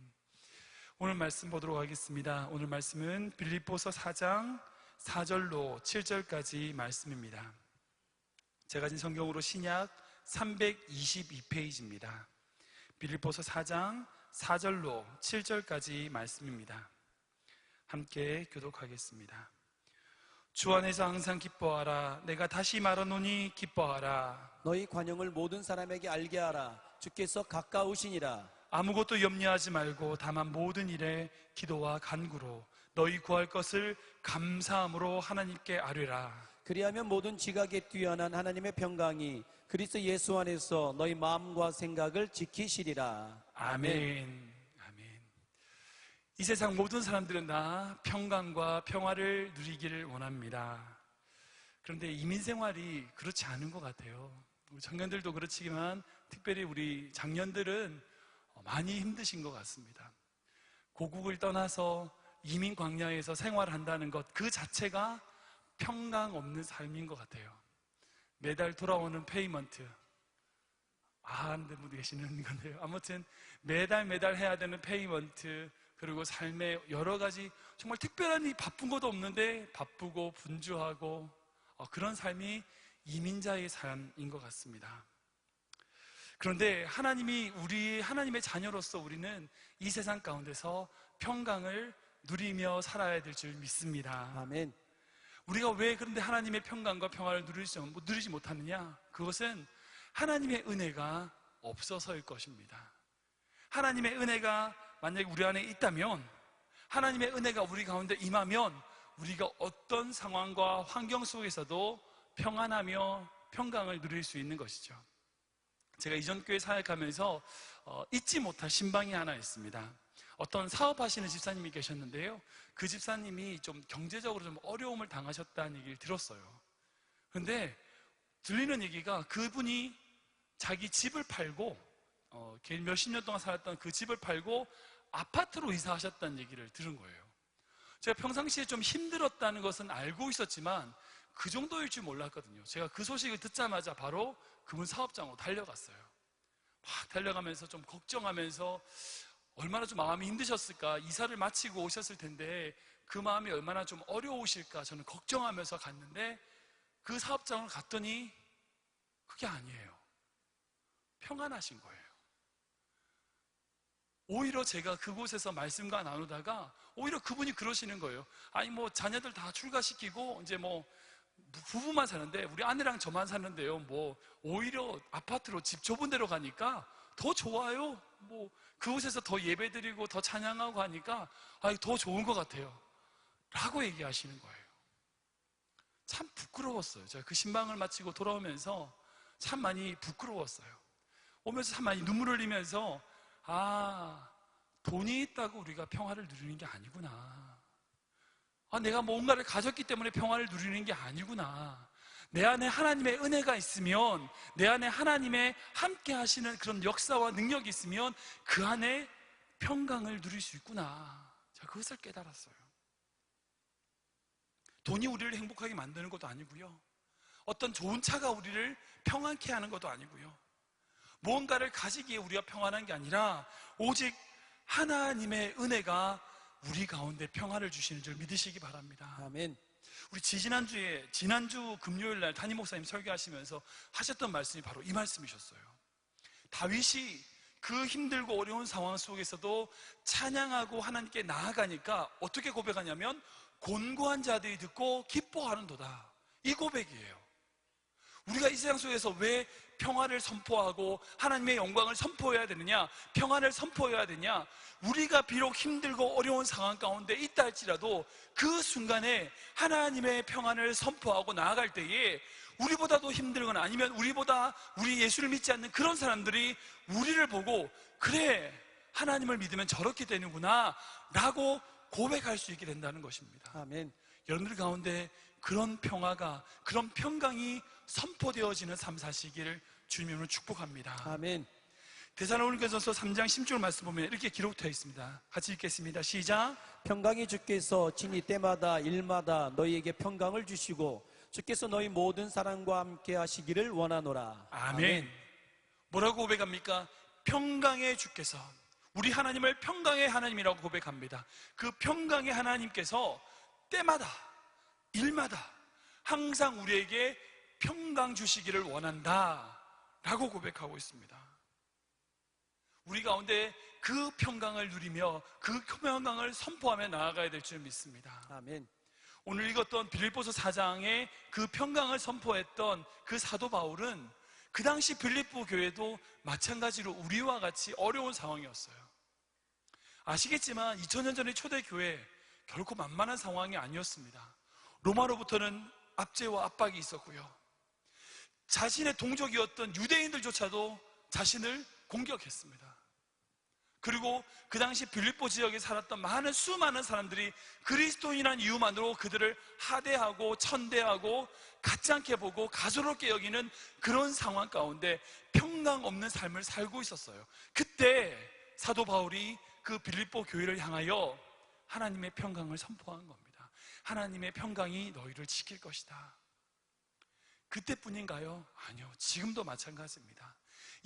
오늘 말씀 보도록 하겠습니다. 오늘 말씀은 빌립보서 4장 4절로 7절까지 말씀입니다. 제가 가진 성경으로 신약 322페이지입니다. 빌립보서 4장 4절로 7절까지 말씀입니다. 함께 교독하겠습니다. 주 안에서 항상 기뻐하라. 내가 다시 말하노니 기뻐하라. 너희 관용을 모든 사람에게 알게 하라. 주께서 가까우시니라. 아무것도 염려하지 말고 다만 모든 일에 기도와 간구로 너희 구할 것을 감사함으로 하나님께 아뢰라. 그리하면 모든 지각에 뛰어난 하나님의 평강이 그리스도 예수 안에서 너희 마음과 생각을 지키시리라. 아멘. 아멘. 이 세상 모든 사람들은 다 평강과 평화를 누리기를 원합니다. 그런데 이민생활이 그렇지 않은 것 같아요. 우리 청년들도 그렇지만 특별히 우리 장년들은 많이 힘드신 것 같습니다. 고국을 떠나서 이민 광야에서 생활한다는 것 그 자체가 평강 없는 삶인 것 같아요. 매달 돌아오는 페이먼트, 안 되는 분도 계시는 건데요. 아무튼 매달 해야 되는 페이먼트, 그리고 삶의 여러 가지 정말 특별한 이 바쁜 것도 없는데 바쁘고 분주하고 그런 삶이 이민자의 삶인 것 같습니다. 그런데 하나님의 자녀로서 우리는 이 세상 가운데서 평강을 누리며 살아야 될 줄 믿습니다. 아멘. 우리가 왜 그런데 하나님의 평강과 평화를 누리지 못하느냐? 그것은 하나님의 은혜가 없어서일 것입니다. 하나님의 은혜가 만약에 우리 안에 있다면, 하나님의 은혜가 우리 가운데 임하면 우리가 어떤 상황과 환경 속에서도 평안하며 평강을 누릴 수 있는 것이죠. 제가 이전 교회 사역하면서 잊지 못할 신방이 하나 있습니다. 어떤 사업하시는 집사님이 계셨는데요, 그 집사님이 좀 경제적으로 좀 어려움을 당하셨다는 얘기를 들었어요. 그런데 들리는 얘기가 그분이 자기 집을 팔고 몇십 년 동안 살았던 그 집을 팔고 아파트로 이사하셨다는 얘기를 들은 거예요. 제가 평상시에 좀 힘들었다는 것은 알고 있었지만 그 정도일 줄 몰랐거든요. 제가 그 소식을 듣자마자 바로 그분 사업장으로 달려갔어요. 막 달려가면서 좀 걱정하면서 얼마나 좀 마음이 힘드셨을까, 이사를 마치고 오셨을 텐데 그 마음이 얼마나 좀 어려우실까 저는 걱정하면서 갔는데, 그 사업장을 갔더니 그게 아니에요. 평안하신 거예요. 오히려 제가 그곳에서 말씀과 나누다가 오히려 그분이 그러시는 거예요. 아니 뭐 자녀들 다 출가시키고 이제 뭐 부부만 사는데, 우리 아내랑 저만 사는데요, 뭐 오히려 아파트로 집 좁은 데로 가니까 더 좋아요. 뭐 그곳에서 더 예배드리고 더 찬양하고 하니까 더 좋은 것 같아요 라고 얘기하시는 거예요. 참 부끄러웠어요. 제가 그 신방을 마치고 돌아오면서 참 많이 부끄러웠어요. 오면서 참 많이 눈물을 흘리면서 돈이 있다고 우리가 평화를 누리는 게 아니구나. 내가 뭔가를 가졌기 때문에 평화를 누리는 게 아니구나. 내 안에 하나님의 은혜가 있으면, 내 안에 하나님의 함께 하시는 그런 역사와 능력이 있으면 그 안에 평강을 누릴 수 있구나. 제가 그것을 깨달았어요. 돈이 우리를 행복하게 만드는 것도 아니고요, 어떤 좋은 차가 우리를 평안케 하는 것도 아니고요, 무언가를 가지기에 우리가 평안한 게 아니라 오직 하나님의 은혜가 우리 가운데 평안을 주시는 줄 믿으시기 바랍니다. 아멘. 우리 지난주 금요일 날 담임 목사님 설교하시면서 하셨던 말씀이 바로 이 말씀이셨어요. 다윗이 그 힘들고 어려운 상황 속에서도 찬양하고 하나님께 나아가니까 어떻게 고백하냐면, 곤고한 자들이 듣고 기뻐하는도다. 이 고백이에요. 우리가 이 세상 속에서 왜 평화를 선포하고 하나님의 영광을 선포해야 되느냐, 평안을 선포해야 되냐? 우리가 비록 힘들고 어려운 상황 가운데 있다 할지라도 그 순간에 하나님의 평안을 선포하고 나아갈 때에 우리보다도 힘들거나 아니면 우리 예수를 믿지 않는 그런 사람들이 우리를 보고, 그래, 하나님을 믿으면 저렇게 되는구나 라고 고백할 수 있게 된다는 것입니다. 아멘. 여러분들 가운데 그런 평화가, 그런 평강이 선포되어지는 삶 사시기를 주님으로 축복합니다. 아멘. 데살로니가전서 3장 10절 말씀 보면 이렇게 기록되어 있습니다. 같이 읽겠습니다. 시작. 평강이 주께서 친히 때마다 일마다 너희에게 평강을 주시고 주께서 너희 모든 사람과 함께 하시기를 원하노라. 아멘. 뭐라고 고백합니까? 평강의 주께서, 우리 하나님을 평강의 하나님이라고 고백합니다. 그 평강의 하나님께서 때마다 일마다 항상 우리에게 평강 주시기를 원한다 라고 고백하고 있습니다. 우리 가운데 그 평강을 누리며 그 평강을 선포하며 나아가야 될 줄 믿습니다. 아멘. 오늘 읽었던 빌립보서 4장에 그 평강을 선포했던 그 사도 바울은 그 당시 빌립보 교회도 마찬가지로 우리와 같이 어려운 상황이었어요. 아시겠지만 2000년 전의 초대교회 결코 만만한 상황이 아니었습니다. 로마로부터는 압제와 압박이 있었고요, 자신의 동족이었던 유대인들조차도 자신을 공격했습니다. 그리고 그 당시 빌립보 지역에 살았던 수많은 사람들이 그리스도인이라는 이유만으로 그들을 하대하고 천대하고 같지 않게 보고 가소롭게 여기는 그런 상황 가운데 평강 없는 삶을 살고 있었어요. 그때 사도 바울이 그 빌립보 교회를 향하여 하나님의 평강을 선포한 겁니다. 하나님의 평강이 너희를 지킬 것이다. 그때뿐인가요? 아니요, 지금도 마찬가지입니다.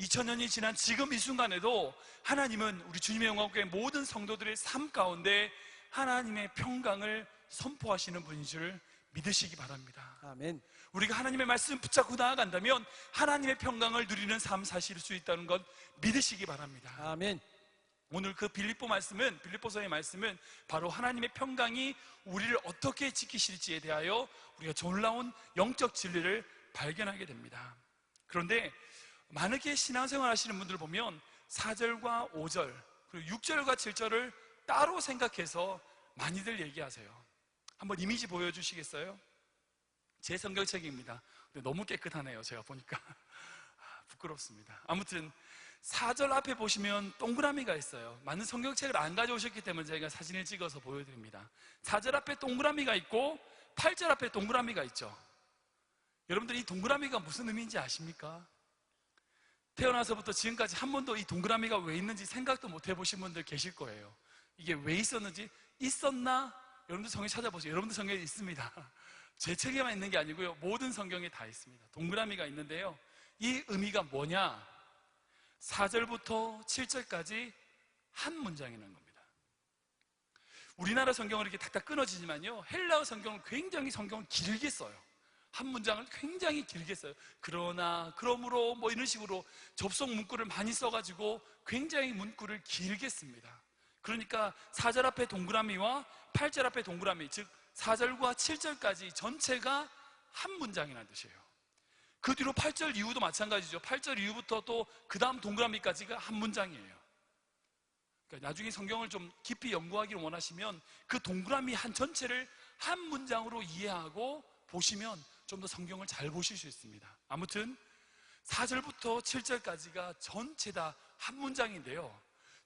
2000년이 지난 지금 이 순간에도 하나님은 우리 주님의 영광교회 모든 성도들의 삶 가운데 하나님의 평강을 선포하시는 분인 줄 믿으시기 바랍니다. 아멘. 우리가 하나님의 말씀 붙잡고 나아간다면 하나님의 평강을 누리는 삶 사실 수 있다는 것 믿으시기 바랍니다. 아멘. 오늘 그 빌립보서의 말씀은 바로 하나님의 평강이 우리를 어떻게 지키실지에 대하여 우리가 놀라운 영적 진리를 발견하게 됩니다. 그런데 만약에 신앙생활 하시는 분들을 보면 4절과 5절 그리고 6절과 7절을 따로 생각해서 많이들 얘기하세요. 한번 이미지 보여주시겠어요? 제 성경책입니다. 근데 너무 깨끗하네요. 제가 보니까 부끄럽습니다. 아무튼 4절 앞에 보시면 동그라미가 있어요. 많은 성경책을 안 가져오셨기 때문에 제가 사진을 찍어서 보여드립니다. 4절 앞에 동그라미가 있고 8절 앞에 동그라미가 있죠. 여러분들 이 동그라미가 무슨 의미인지 아십니까? 태어나서부터 지금까지 한 번도 이 동그라미가 왜 있는지 생각도 못 해보신 분들 계실 거예요. 이게 왜 있었는지, 있었나? 여러분들 성경 찾아보세요. 여러분들 성경에 있습니다. 제 책에만 있는 게 아니고요, 모든 성경에 다 있습니다. 동그라미가 있는데요, 이 의미가 뭐냐? 4절부터 7절까지 한 문장이라는 겁니다. 우리나라 성경은 이렇게 탁탁 끊어지지만요, 헬라어 성경은 굉장히 성경을 길게 써요. 한 문장을 굉장히 길게 써요. 그러나, 그러므로 뭐 이런 식으로 접속 문구를 많이 써가지고 굉장히 문구를 길게 씁니다. 그러니까 4절 앞에 동그라미와 8절 앞에 동그라미, 즉 4절과 7절까지 전체가 한 문장이라는 뜻이에요. 그 뒤로 8절 이후도 마찬가지죠. 8절 이후부터 또 그 다음 동그라미까지가 한 문장이에요. 그러니까 나중에 성경을 좀 깊이 연구하기를 원하시면 그 동그라미 한 전체를 한 문장으로 이해하고 보시면 좀 더 성경을 잘 보실 수 있습니다. 아무튼 4절부터 7절까지가 전체 다 한 문장인데요,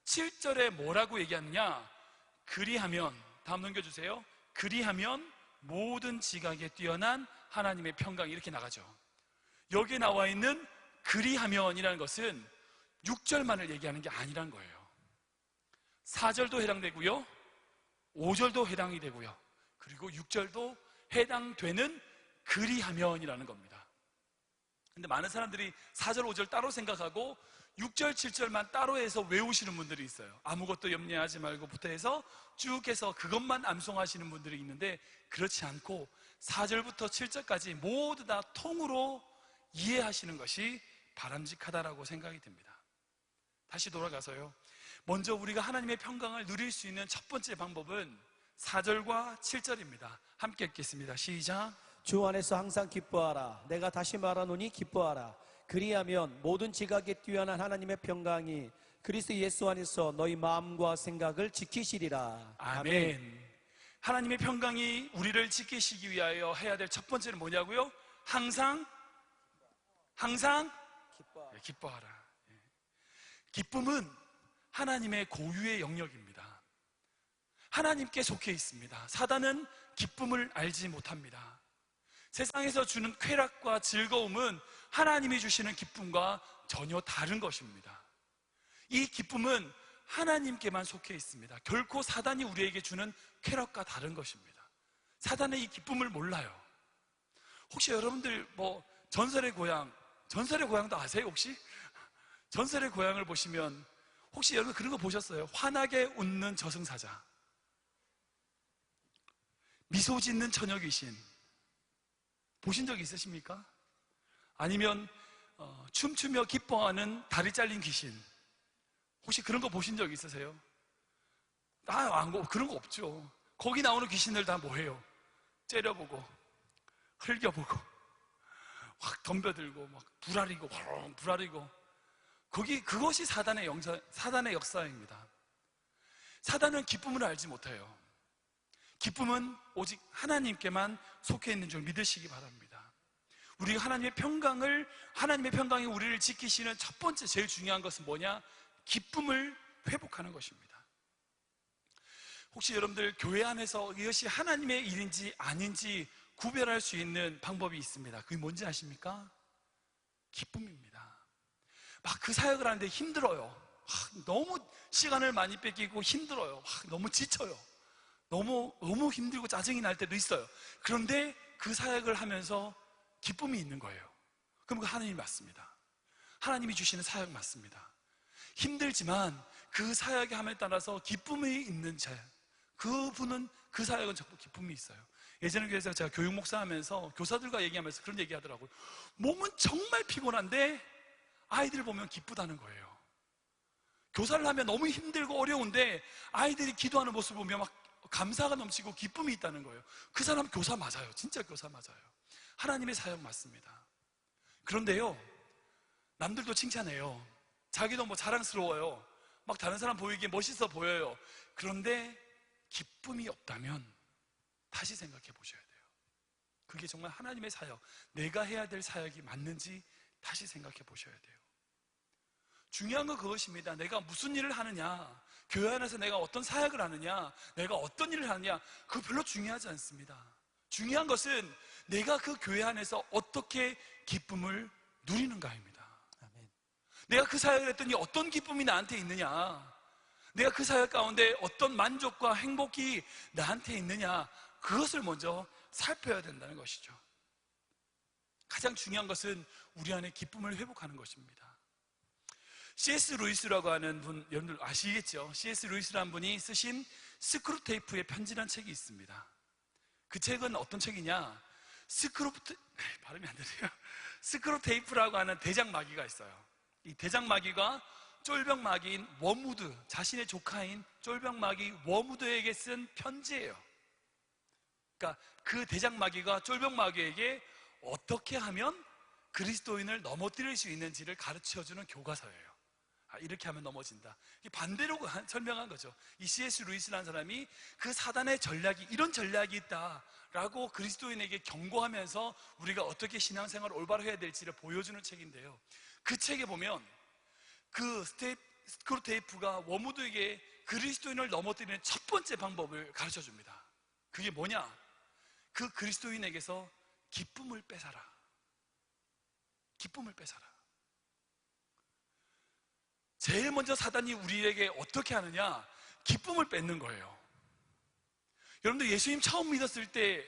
7절에 뭐라고 얘기하느냐? 그리하면, 다음 넘겨주세요. 그리하면 모든 지각에 뛰어난 하나님의 평강이, 이렇게 나가죠. 여기에 나와 있는 그리하면이라는 것은 6절만을 얘기하는 게 아니란 거예요. 4절도 해당되고요, 5절도 해당이 되고요, 그리고 6절도 해당되는 그리하면이라는 겁니다. 근데 많은 사람들이 4절, 5절 따로 생각하고 6절, 7절만 따로 해서 외우시는 분들이 있어요. 아무것도 염려하지 말고부터 해서 쭉 해서 그것만 암송하시는 분들이 있는데, 그렇지 않고 4절부터 7절까지 모두 다 통으로 이해하시는 것이 바람직하다라고 생각이 듭니다. 다시 돌아가서요, 먼저 우리가 하나님의 평강을 누릴 수 있는 첫 번째 방법은 4절과 7절입니다. 함께 읽겠습니다. 시작. 주 안에서 항상 기뻐하라. 내가 다시 말하노니 기뻐하라. 그리하면 모든 지각에 뛰어난 하나님의 평강이 그리스도 예수 안에서 너희 마음과 생각을 지키시리라. 아멘. 하나님의 평강이 우리를 지키시기 위하여 해야 될 첫 번째는 뭐냐고요? 항상 기뻐하라. 기쁨은 하나님의 고유의 영역입니다. 하나님께 속해 있습니다. 사단은 기쁨을 알지 못합니다. 세상에서 주는 쾌락과 즐거움은 하나님이 주시는 기쁨과 전혀 다른 것입니다. 이 기쁨은 하나님께만 속해 있습니다. 결코 사단이 우리에게 주는 쾌락과 다른 것입니다. 사단은 이 기쁨을 몰라요. 혹시 여러분들 뭐 전설의 고향도 아세요 혹시? 전설의 고향을 보시면 혹시 여러분 그런 거 보셨어요? 환하게 웃는 저승사자, 미소 짓는 처녀 귀신 보신 적 있으십니까? 아니면 춤추며 기뻐하는 다리 잘린 귀신, 혹시 그런 거 보신 적 있으세요? 그런 거 없죠. 거기 나오는 귀신들 다 뭐해요? 째려보고 흘겨보고 확 덤벼들고 막 불아리고 그것이 사단의 역사입니다. 사단은 기쁨을 알지 못해요. 기쁨은 오직 하나님께만 속해 있는 줄 믿으시기 바랍니다. 우리가 하나님의 평강이 우리를 지키시는 첫 번째 제일 중요한 것은 뭐냐? 기쁨을 회복하는 것입니다. 혹시 여러분들 교회 안에서 이것이 하나님의 일인지 아닌지 구별할 수 있는 방법이 있습니다. 그게 뭔지 아십니까? 기쁨입니다. 막 그 사역을 하는데 힘들어요. 너무 시간을 많이 뺏기고 힘들어요. 너무 지쳐요. 너무 힘들고 짜증이 날 때도 있어요. 그런데 그 사역을 하면서 기쁨이 있는 거예요. 그럼 그 하나님이 맞습니다. 하나님이 주시는 사역 맞습니다. 힘들지만 그 사역의 함에 따라서 기쁨이 있는 자, 그분은 그 사역은 전부 기쁨이 있어요. 예전에 교회에서 제가 교육 목사 하면서 교사들과 얘기하면서 그런 얘기 하더라고요. 몸은 정말 피곤한데 아이들 보면 기쁘다는 거예요. 교사를 하면 너무 힘들고 어려운데 아이들이 기도하는 모습을 보면 막 감사가 넘치고 기쁨이 있다는 거예요. 그 사람 교사 맞아요. 진짜 교사 맞아요. 하나님의 사역 맞습니다. 그런데요, 남들도 칭찬해요. 자기도 뭐 자랑스러워요. 막 다른 사람 보이기에 멋있어 보여요. 그런데 기쁨이 없다면 다시 생각해 보셔야 돼요. 그게 정말 하나님의 사역, 내가 해야 될 사역이 맞는지 다시 생각해 보셔야 돼요. 중요한 건 그것입니다. 내가 무슨 일을 하느냐, 교회 안에서 내가 어떤 사역을 하느냐, 내가 어떤 일을 하느냐, 그거 별로 중요하지 않습니다. 중요한 것은 내가 그 교회 안에서 어떻게 기쁨을 누리는가입니다. 아멘. 내가 그 사역을 했더니 어떤 기쁨이 나한테 있느냐, 내가 그 사역 가운데 어떤 만족과 행복이 나한테 있느냐, 그것을 먼저 살펴야 된다는 것이죠. 가장 중요한 것은 우리 안에 기쁨을 회복하는 것입니다. C.S. 루이스라고 하는 분, 여러분들 아시겠죠? C.S. 루이스라는 분이 쓰신 스크루테이프의 편지라는 책이 있습니다. 그 책은 어떤 책이냐? 발음이 안 되네요. 스크루테이프라고 하는 대장마귀가 있어요. 이 대장마귀가 쫄병마귀인 워무드, 자신의 조카인 쫄병마귀 워무드에게 쓴 편지예요. 그러니까 그 대장마귀가 쫄병마귀에게 어떻게 하면 그리스도인을 넘어뜨릴 수 있는지를 가르쳐주는 교과서예요. 이렇게 하면 넘어진다. 반대로 설명한 거죠. 이 C.S. 루이스라는 사람이 그 사단의 전략이, 이런 전략이 있다라고 그리스도인에게 경고하면서 우리가 어떻게 신앙생활을 올바로 해야 될지를 보여주는 책인데요, 그 책에 보면 그 스크루테이프가 워무드에게 그리스도인을 넘어뜨리는 첫 번째 방법을 가르쳐 줍니다. 그게 뭐냐? 그 그리스도인에게서 기쁨을 뺏어라. 기쁨을 뺏어라. 제일 먼저 사단이 우리에게 어떻게 하느냐? 기쁨을 뺏는 거예요. 여러분들 예수님 처음 믿었을 때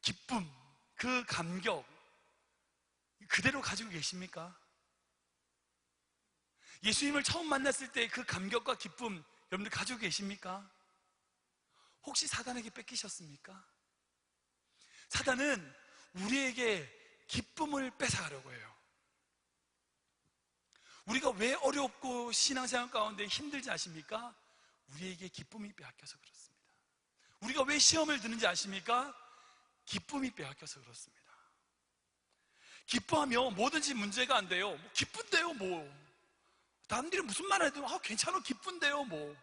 기쁨, 그 감격 그대로 가지고 계십니까? 예수님을 처음 만났을 때 그 감격과 기쁨 여러분들 가지고 계십니까? 혹시 사단에게 뺏기셨습니까? 사단은 우리에게 기쁨을 뺏어가려고 해요. 우리가 왜 어렵고 신앙생활 가운데 힘들지 아십니까? 우리에게 기쁨이 빼앗겨서 그렇습니다. 우리가 왜 시험을 드는지 아십니까? 기쁨이 빼앗겨서 그렇습니다. 기뻐하면 뭐든지 문제가 안 돼요. 뭐 기쁜데요, 뭐. 남들이 무슨 말을 해도 괜찮아, 기쁜데요, 뭐.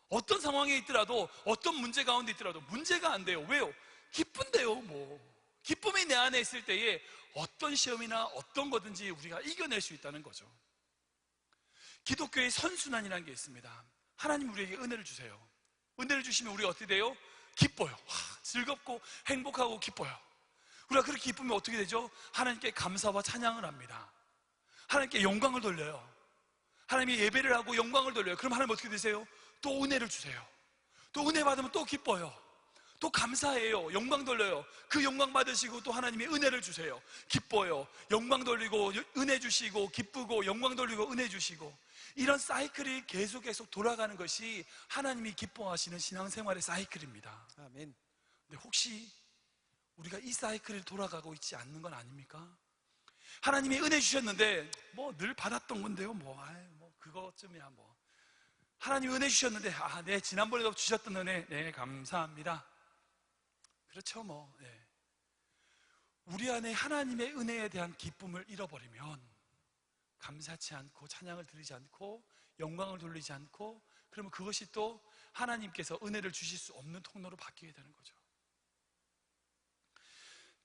어떤 상황에 있더라도, 어떤 문제 가운데 있더라도 문제가 안 돼요. 왜요? 기쁜데요, 뭐. 기쁨이 내 안에 있을 때에 어떤 시험이나 어떤 거든지 우리가 이겨낼 수 있다는 거죠. 기독교의 선순환이라는 게 있습니다. 하나님 우리에게 은혜를 주세요. 은혜를 주시면 우리가 어떻게 돼요? 기뻐요. 즐겁고 행복하고 기뻐요. 우리가 그렇게 기쁘면 어떻게 되죠? 하나님께 감사와 찬양을 합니다. 하나님께 영광을 돌려요. 하나님의 예배를 하고 영광을 돌려요. 그럼 하나님 어떻게 되세요? 또 은혜를 주세요. 또 은혜 받으면 또 기뻐요. 또 감사해요. 영광 돌려요. 그 영광 받으시고 또 하나님의 은혜를 주세요. 기뻐요. 영광 돌리고 은혜 주시고 기쁘고 영광 돌리고 은혜 주시고, 이런 사이클이 계속 돌아가는 것이 하나님이 기뻐하시는 신앙생활의 사이클입니다. 아멘. 근데 혹시 우리가 이 사이클을 돌아가고 있지 않는 건 아닙니까? 하나님이 은혜 주셨는데 뭐 늘 받았던 건데요, 뭐 그것쯤이야 뭐. 하나님이 은혜 주셨는데 네, 지난번에도 주셨던 은혜, 네, 감사합니다. 그렇죠, 뭐. 네. 우리 안에 하나님의 은혜에 대한 기쁨을 잃어버리면 감사치 않고 찬양을 드리지 않고 영광을 돌리지 않고, 그러면 그것이 또 하나님께서 은혜를 주실 수 없는 통로로 바뀌게 되는 거죠.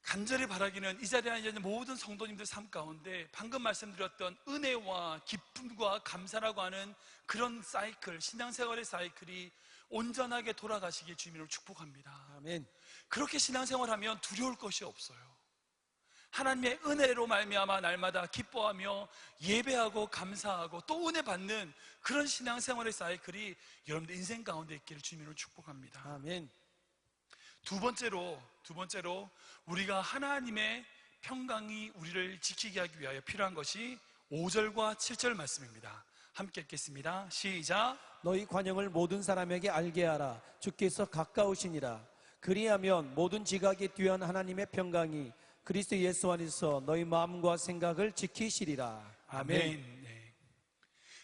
간절히 바라기는 이 자리에 앉아 있는 모든 성도님들 삶 가운데 방금 말씀드렸던 은혜와 기쁨과 감사라고 하는 그런 사이클, 신앙생활의 사이클이 온전하게 돌아가시길 주님으로 축복합니다. 아멘. 그렇게 신앙생활하면 두려울 것이 없어요. 하나님의 은혜로 말미암아 날마다 기뻐하며 예배하고 감사하고 또 은혜 받는 그런 신앙생활의 사이클이 여러분들 인생 가운데 있기를 주님으로 축복합니다. 아멘. 두 번째로 우리가 하나님의 평강이 우리를 지키게 하기 위하여 필요한 것이 5절과 7절 말씀입니다. 함께 읽겠습니다. 시작. 너희 관용을 모든 사람에게 알게 하라. 주께서 가까우시니라. 그리하면 모든 지각에 뛰어난 하나님의 평강이 그리스도 예수 안에서 너희 마음과 생각을 지키시리라. 아멘. 네.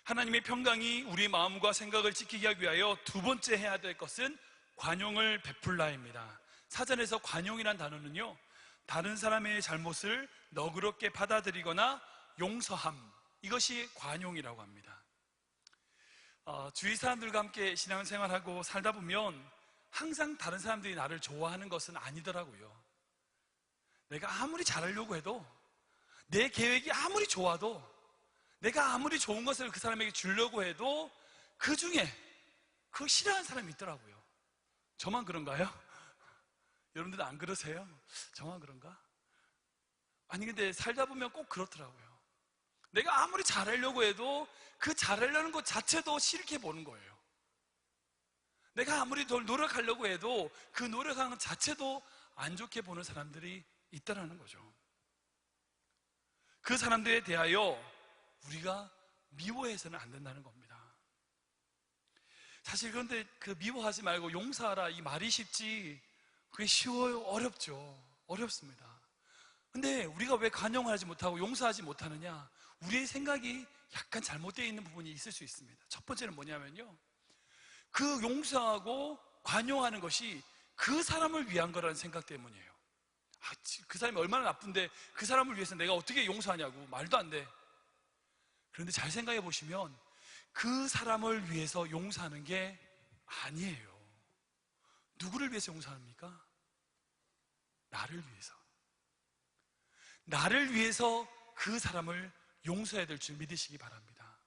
하나님의 평강이 우리 마음과 생각을 지키기 하기 위하여 두 번째 해야 될 것은 관용을 베풀라입니다. 사전에서 관용이란 단어는요, 다른 사람의 잘못을 너그럽게 받아들이거나 용서함, 이것이 관용이라고 합니다. 주위 사람들과 함께 신앙생활하고 살다 보면 항상 다른 사람들이 나를 좋아하는 것은 아니더라고요. 내가 아무리 잘하려고 해도, 내 계획이 아무리 좋아도, 내가 아무리 좋은 것을 그 사람에게 주려고 해도 그 중에 그걸 싫어하는 사람이 있더라고요. 저만 그런가요? 여러분들도 안 그러세요? 저만 그런가? 아니 근데 살다 보면 꼭 그렇더라고요. 내가 아무리 잘하려고 해도 그 잘하려는 것 자체도 싫게 보는 거예요. 내가 아무리 더 노력하려고 해도 그 노력하는 것 자체도 안 좋게 보는 사람들이 있다라는 거죠. 그 사람들에 대하여 우리가 미워해서는 안 된다는 겁니다. 사실 그런데 그 미워하지 말고 용서하라, 이 말이 쉽지 그게 쉬워요? 어렵죠. 어렵습니다. 근데 우리가 왜 관용하지 못하고 용서하지 못하느냐? 우리의 생각이 약간 잘못되어 있는 부분이 있을 수 있습니다. 첫 번째는 뭐냐면요, 그 용서하고 관용하는 것이 그 사람을 위한 거라는 생각 때문이에요. 그 사람이 얼마나 나쁜데 그 사람을 위해서 내가 어떻게 용서하냐고, 말도 안 돼. 그런데 잘 생각해 보시면 그 사람을 위해서 용서하는 게 아니에요. 누구를 위해서 용서합니까? 나를 위해서. 나를 위해서 그 사람을 용서해야 될 줄 믿으시기 바랍니다.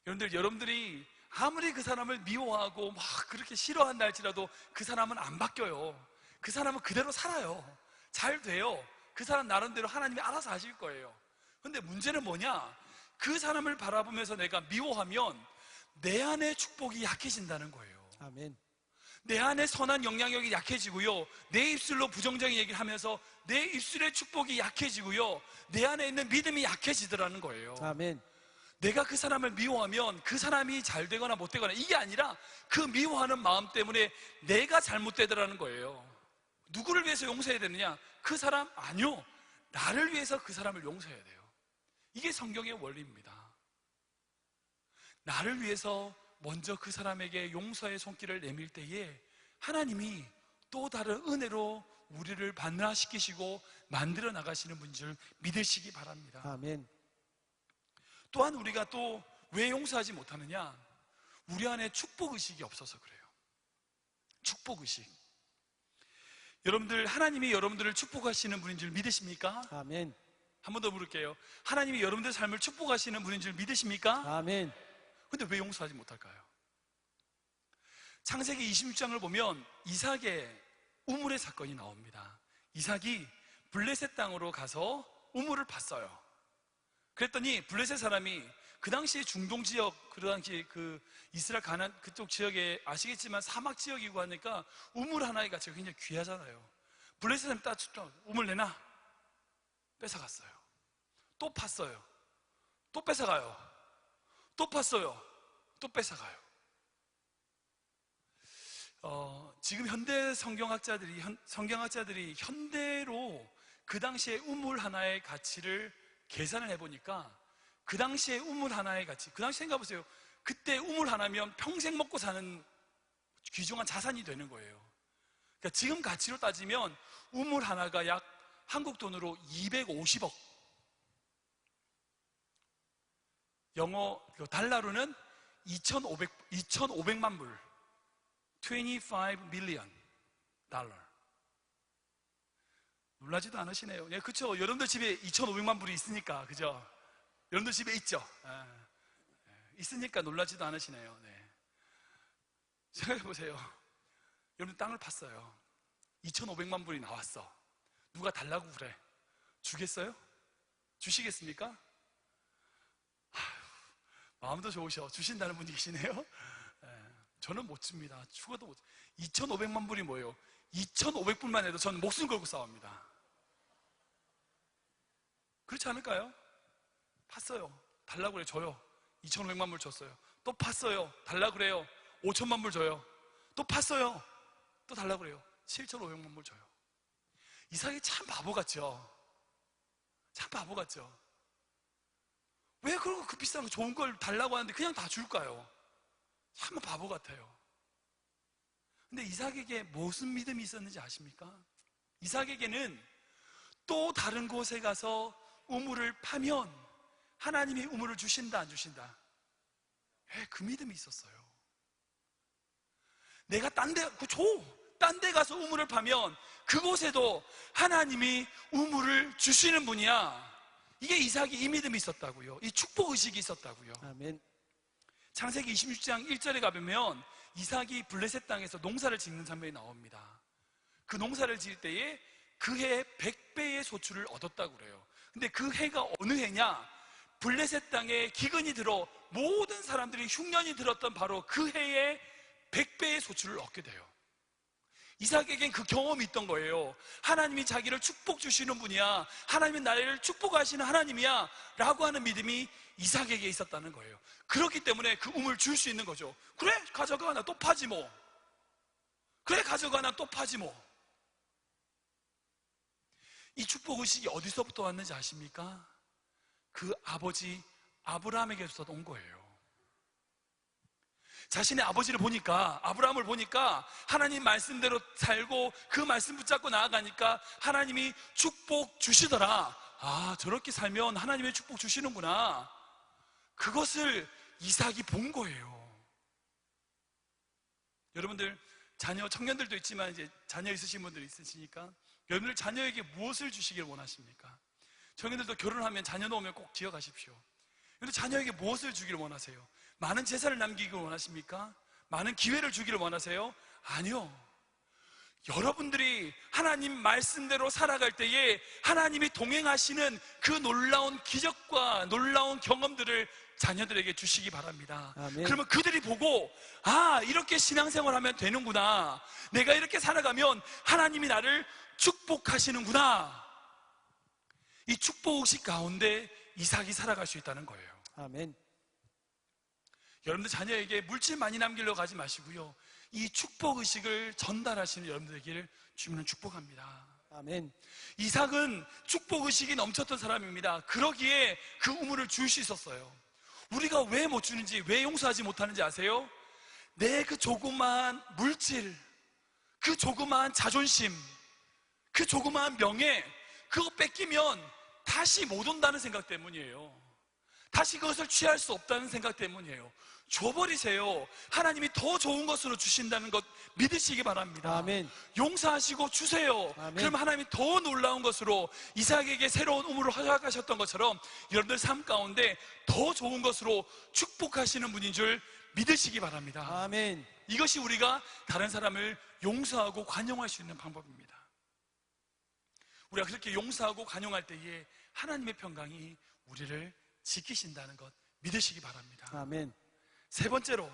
여러분들이 아무리 그 사람을 미워하고 막 그렇게 싫어한다 할지라도 그 사람은 안 바뀌어요. 그 사람은 그대로 살아요. 잘 돼요. 그 사람 나름대로 하나님이 알아서 하실 거예요. 근데 문제는 뭐냐? 그 사람을 바라보면서 내가 미워하면 내 안에 축복이 약해진다는 거예요. 아멘. 내 안에 선한 영향력이 약해지고요, 내 입술로 부정적인 얘기를 하면서 내 입술의 축복이 약해지고요, 내 안에 있는 믿음이 약해지더라는 거예요. 아멘. 내가 그 사람을 미워하면 그 사람이 잘 되거나 못 되거나 이게 아니라 그 미워하는 마음 때문에 내가 잘못되더라는 거예요. 누구를 위해서 용서해야 되느냐? 그 사람? 아니요, 나를 위해서 그 사람을 용서해야 돼요. 이게 성경의 원리입니다. 나를 위해서 먼저 그 사람에게 용서의 손길을 내밀 때에 하나님이 또 다른 은혜로 우리를 반납시키시고 만들어 나가시는 분인 줄 믿으시기 바랍니다. 아멘. 또한 우리가 또 왜 용서하지 못하느냐? 우리 안에 축복의식이 없어서 그래요. 축복의식. 여러분들, 하나님이 여러분들을 축복하시는 분인 줄 믿으십니까? 아멘. 한 번 더 물을게요. 하나님이 여러분들의 삶을 축복하시는 분인 줄 믿으십니까? 아멘. 근데 왜 용서하지 못할까요? 창세기 26장을 보면 이삭의 우물의 사건이 나옵니다. 이삭이 블레셋 땅으로 가서 우물을 팠어요. 그랬더니 블레셋 사람이 그 당시에 중동 지역, 그 당시 그 이스라엘 가나안 그쪽 지역에 아시겠지만 사막 지역이고 하니까 우물 하나의 가치가 굉장히 귀하잖아요. 블레셋 사람이 딱 우물 내놔, 뺏어갔어요. 또 팠어요. 또 뺏어가요. 또 팠어요. 또 뺏어가요. 지금 현대 성경학자들이 현대로 그 당시에 우물 하나의 가치를 계산을 해보니까 그 당시에 우물 하나의 가치, 그 당시 생각해보세요. 그때 우물 하나면 평생 먹고 사는 귀중한 자산이 되는 거예요. 그러니까 지금 가치로 따지면 우물 하나가 약 한국 돈으로 250억, 영어 달러로는 2,500만 불, 25 밀리언 달러. 놀라지도 않으시네요. 네, 그렇죠. 여러분들 집에 2,500만 불이 있으니까, 그죠? 여러분들 집에 있죠. 있으니까 놀라지도 않으시네요. 네. 생각해 보세요. 여러분 땅을 팠어요. 2,500만 불이 나왔어. 누가 달라고 그래? 주겠어요? 주시겠습니까? 마음도 좋으셔. 주신다는 분이 계시네요. 저는 못 줍니다. 죽어도 못. 2,500만 불이 뭐예요? 2,500불만 해도 저는 목숨 걸고 싸웁니다. 그렇지 않을까요? 팠어요. 달라고 그래, 줘요. 2,500만 불 줬어요. 또 팠어요. 달라고 그래요. 5천만 불 줘요. 또 팠어요. 또 달라고 그래요. 7,500만 불 줘요. 이삭이 참 바보 같죠? 참 바보 같죠? 왜 그러고 그 비싼 거 좋은 걸 달라고 하는데 그냥 다 줄까요? 참 바보 같아요. 근데 이삭에게 무슨 믿음이 있었는지 아십니까? 이삭에게는 또 다른 곳에 가서 우물을 파면 하나님이 우물을 주신다 안 주신다? 그 믿음이 있었어요. 내가 딴 데 가서 우물을 파면 그곳에도 하나님이 우물을 주시는 분이야. 이게 이삭이 이 믿음이 있었다고요. 이 축복의식이 있었다고요. 아멘. 창세기 26장 1절에 가보면 이삭이 블레셋 땅에서 농사를 짓는 장면이 나옵니다. 그 농사를 지을 때에 그 해에 100배의 소출을 얻었다고 그래요. 근데 그 해가 어느 해냐? 블레셋 땅에 기근이 들어 모든 사람들이 흉년이 들었던 바로 그 해에 100배의 소출을 얻게 돼요. 이삭에겐 그 경험이 있던 거예요. 하나님이 자기를 축복 주시는 분이야. 하나님이 나를 축복하시는 하나님이야 라고 하는 믿음이 이삭에게 있었다는 거예요. 그렇기 때문에 그 우물 줄 수 있는 거죠. 그래 가져가, 나 또 파지 뭐. 그래 가져가, 나 또 파지 뭐. 이 축복의식이 어디서부터 왔는지 아십니까? 그 아버지 아브라함에게서 온 거예요. 자신의 아버지를 보니까, 아브라함을 보니까 하나님 말씀대로 살고 그 말씀 붙잡고 나아가니까 하나님이 축복 주시더라. 아, 저렇게 살면 하나님의 축복 주시는구나. 그것을 이삭이 본 거예요. 여러분들 자녀, 청년들도 있지만 이제 자녀 있으신 분들 있으시니까 여러분들 자녀에게 무엇을 주시길 원하십니까? 청년들도 결혼하면 자녀 놓으면 꼭 기억하십시오. 여러분들 자녀에게 무엇을 주기를 원하세요? 많은 재산을 남기기를 원하십니까? 많은 기회를 주기를 원하세요? 아니요. 여러분들이 하나님 말씀대로 살아갈 때에 하나님이 동행하시는 그 놀라운 기적과 놀라운 경험들을 자녀들에게 주시기 바랍니다. 아멘. 그러면 그들이 보고, 아, 이렇게 신앙생활하면 되는구나. 내가 이렇게 살아가면 하나님이 나를 축복하시는구나. 이 축복의식 가운데 이삭이 살아갈 수 있다는 거예요. 아멘. 여러분들 자녀에게 물질 많이 남기려고 하지 마시고요, 이 축복의식을 전달하시는 여러분들 되기를 주님은 축복합니다. 아멘. 이삭은 축복의식이 넘쳤던 사람입니다. 그러기에 그 우물을 줄 수 있었어요. 우리가 왜 못 주는지, 왜 용서하지 못하는지 아세요? 내 그 조그마한 물질, 그 조그마한 자존심, 그 조그마한 명예, 그거 뺏기면 다시 못 온다는 생각 때문이에요. 다시 그것을 취할 수 없다는 생각 때문이에요. 줘버리세요. 하나님이 더 좋은 것으로 주신다는 것 믿으시기 바랍니다. 아멘. 용서하시고 주세요. 아멘. 그럼 하나님이 더 놀라운 것으로 이삭에게 새로운 우물을 허락하셨던 것처럼 여러분들 삶 가운데 더 좋은 것으로 축복하시는 분인 줄 믿으시기 바랍니다. 아멘. 이것이 우리가 다른 사람을 용서하고 관용할 수 있는 방법입니다. 우리가 그렇게 용서하고 관용할 때에 하나님의 평강이 우리를 지키신다는 것 믿으시기 바랍니다. 아멘. 세 번째로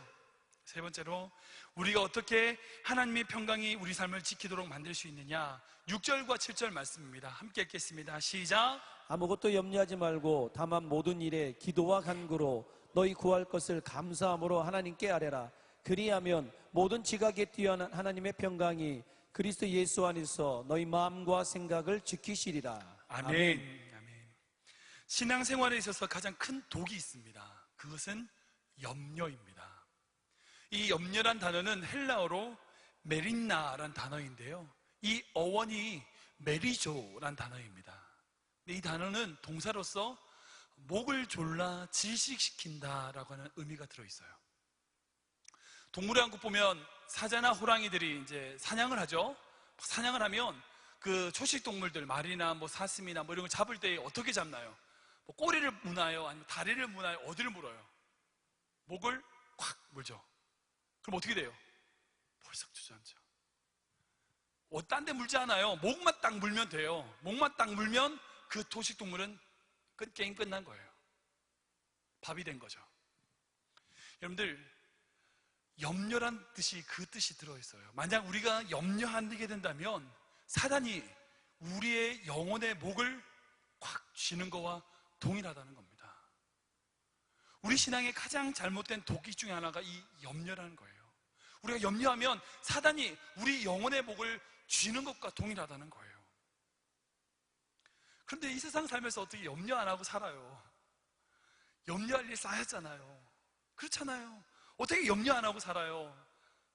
우리가 어떻게 하나님의 평강이 우리 삶을 지키도록 만들 수 있느냐, 6절과 7절 말씀입니다. 함께 읽겠습니다. 시작. 아무것도 염려하지 말고 다만 모든 일에 기도와 간구로 너희 구할 것을 감사함으로 하나님께 아뢰라. 그리하면 모든 지각에 뛰어난 하나님의 평강이 그리스도 예수 안에서 너희 마음과 생각을 지키시리라. 아멘. 신앙생활에 있어서 가장 큰 독이 있습니다. 그것은 염려입니다. 이 염려란 단어는 헬라어로 메린나란 단어인데요, 이 어원이 메리조란 단어입니다. 이 단어는 동사로서 목을 졸라 질식시킨다라고 하는 의미가 들어있어요. 동물의 왕국 보면 사자나 호랑이들이 이제 사냥을 하죠. 사냥을 하면 그 초식 동물들, 말이나 뭐 사슴이나 뭐 이런 걸 잡을 때 어떻게 잡나요? 뭐 꼬리를 무나요? 아니면 다리를 무나요? 어디를 물어요? 목을 콱 물죠. 그럼 어떻게 돼요? 벌썩 주저앉죠. 딴 데 물지 않아요. 목만 딱 물면 돼요. 목만 딱 물면 그 초식 동물은 게임 끝난 거예요. 밥이 된 거죠. 여러분들, 염려란 뜻이 그 뜻이 들어있어요. 만약 우리가 염려하게 된다면 사단이 우리의 영혼의 목을 콱 쥐는 거와 동일하다는 겁니다. 우리 신앙의 가장 잘못된 독이 중에 하나가 이 염려라는 거예요. 우리가 염려하면 사단이 우리 영혼의 목을 쥐는 것과 동일하다는 거예요. 그런데 이 세상 살면서 어떻게 염려 안 하고 살아요? 염려할 일 쌓였잖아요. 그렇잖아요. 어떻게 염려 안 하고 살아요?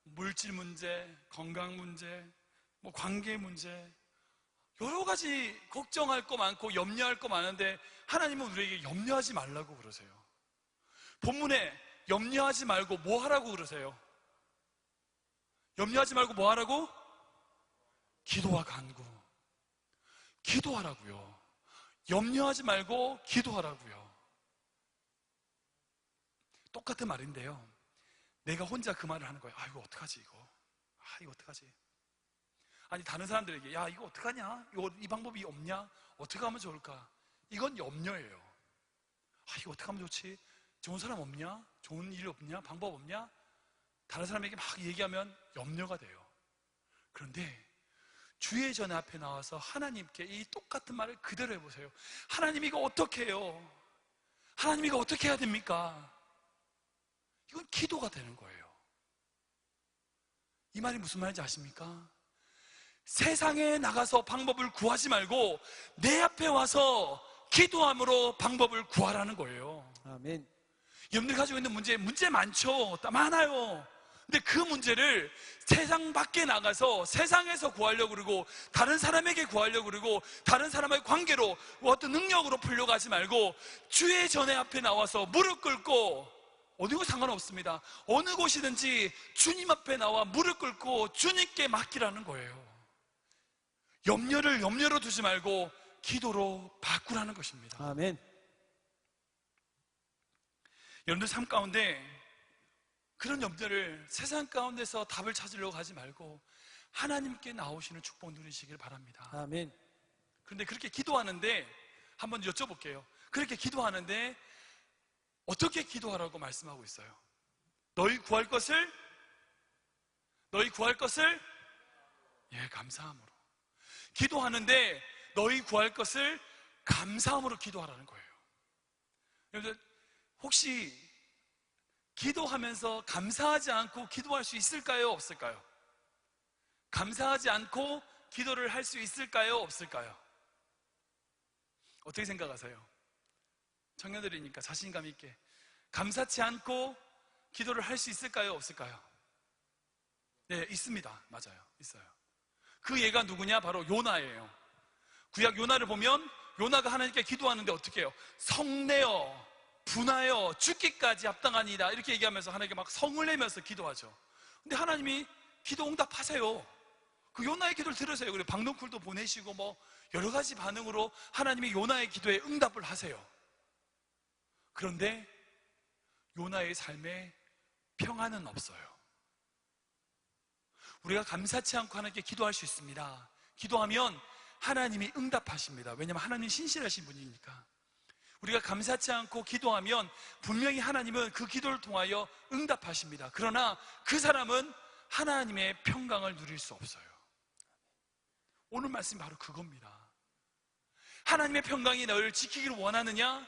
물질 문제, 건강 문제, 관계 문제, 여러 가지 걱정할 거 많고 염려할 거 많은데 하나님은 우리에게 염려하지 말라고 그러세요. 본문에 염려하지 말고 뭐 하라고 그러세요? 염려하지 말고 뭐 하라고? 기도와 간구. 기도하라고요. 염려하지 말고 기도하라고요. 똑같은 말인데요, 내가 혼자 그 말을 하는 거예요. 이거 어떡하지 이거? 이거 어떡하지? 아니 다른 사람들에게 야 이거 어떡하냐? 이 방법이 없냐? 어떻게 하면 좋을까? 이건 염려예요. 이거 어떻게 하면 좋지? 좋은 사람 없냐? 좋은 일 없냐? 방법 없냐? 다른 사람에게 막 얘기하면 염려가 돼요. 그런데 주의 전에 앞에 나와서 하나님께 이 똑같은 말을 그대로 해보세요. 하나님 이거 어떻게 해요? 하나님 이거 어떻게 해야 됩니까? 이건 기도가 되는 거예요. 이 말이 무슨 말인지 아십니까? 세상에 나가서 방법을 구하지 말고 내 앞에 와서 기도함으로 방법을 구하라는 거예요. 아멘. 여러분들이 가지고 있는 문제 많죠? 많아요. 근데 그 문제를 세상 밖에 나가서 세상에서 구하려고 그러고 다른 사람에게 구하려고 그러고 다른 사람의 관계로 어떤 능력으로 풀려고 하지 말고 주의 전에 앞에 나와서 무릎 꿇고, 어느 곳 상관없습니다. 어느 곳이든지 주님 앞에 나와 무릎 꿇고 주님께 맡기라는 거예요. 염려를 염려로 두지 말고 기도로 바꾸라는 것입니다. 아멘. 여러분들 삶 가운데 그런 염려를 세상 가운데서 답을 찾으려고 하지 말고 하나님께 나오시는 축복 누리시길 바랍니다. 아멘. 그런데 그렇게 기도하는데 한번 여쭤볼게요. 그렇게 기도하는데 어떻게 기도하라고 말씀하고 있어요? 너희 구할 것을 감사함으로. 기도하는데 너희 구할 것을 감사함으로 기도하라는 거예요. 여러분들 혹시 기도하면서 감사하지 않고 기도할 수 있을까요? 없을까요? 감사하지 않고 기도를 할 수 있을까요? 없을까요? 어떻게 생각하세요? 청년들이니까 자신감 있게. 감사치 않고 기도를 할 수 있을까요? 없을까요? 네, 있습니다. 맞아요. 있어요. 그 예가 누구냐? 바로 요나예요. 구약 요나를 보면 요나가 하나님께 기도하는데 어떻게 해요? 성내어 분하여 죽기까지 합당하니이다 이렇게 얘기하면서 하나님께 막 성을 내면서 기도하죠. 근데 하나님이 기도 응답하세요. 그 요나의 기도를 들으세요. 그리고 방송쿨도 보내시고 여러 가지 반응으로 하나님이 요나의 기도에 응답을 하세요. 그런데 요나의 삶에 평안은 없어요. 우리가 감사치 않고 하나님께 기도할 수 있습니다. 기도하면 하나님이 응답하십니다. 왜냐하면 하나님이 신실하신 분이니까. 우리가 감사치 않고 기도하면 분명히 하나님은 그 기도를 통하여 응답하십니다. 그러나 그 사람은 하나님의 평강을 누릴 수 없어요. 오늘 말씀이 바로 그겁니다. 하나님의 평강이 너를 지키기를 원하느냐?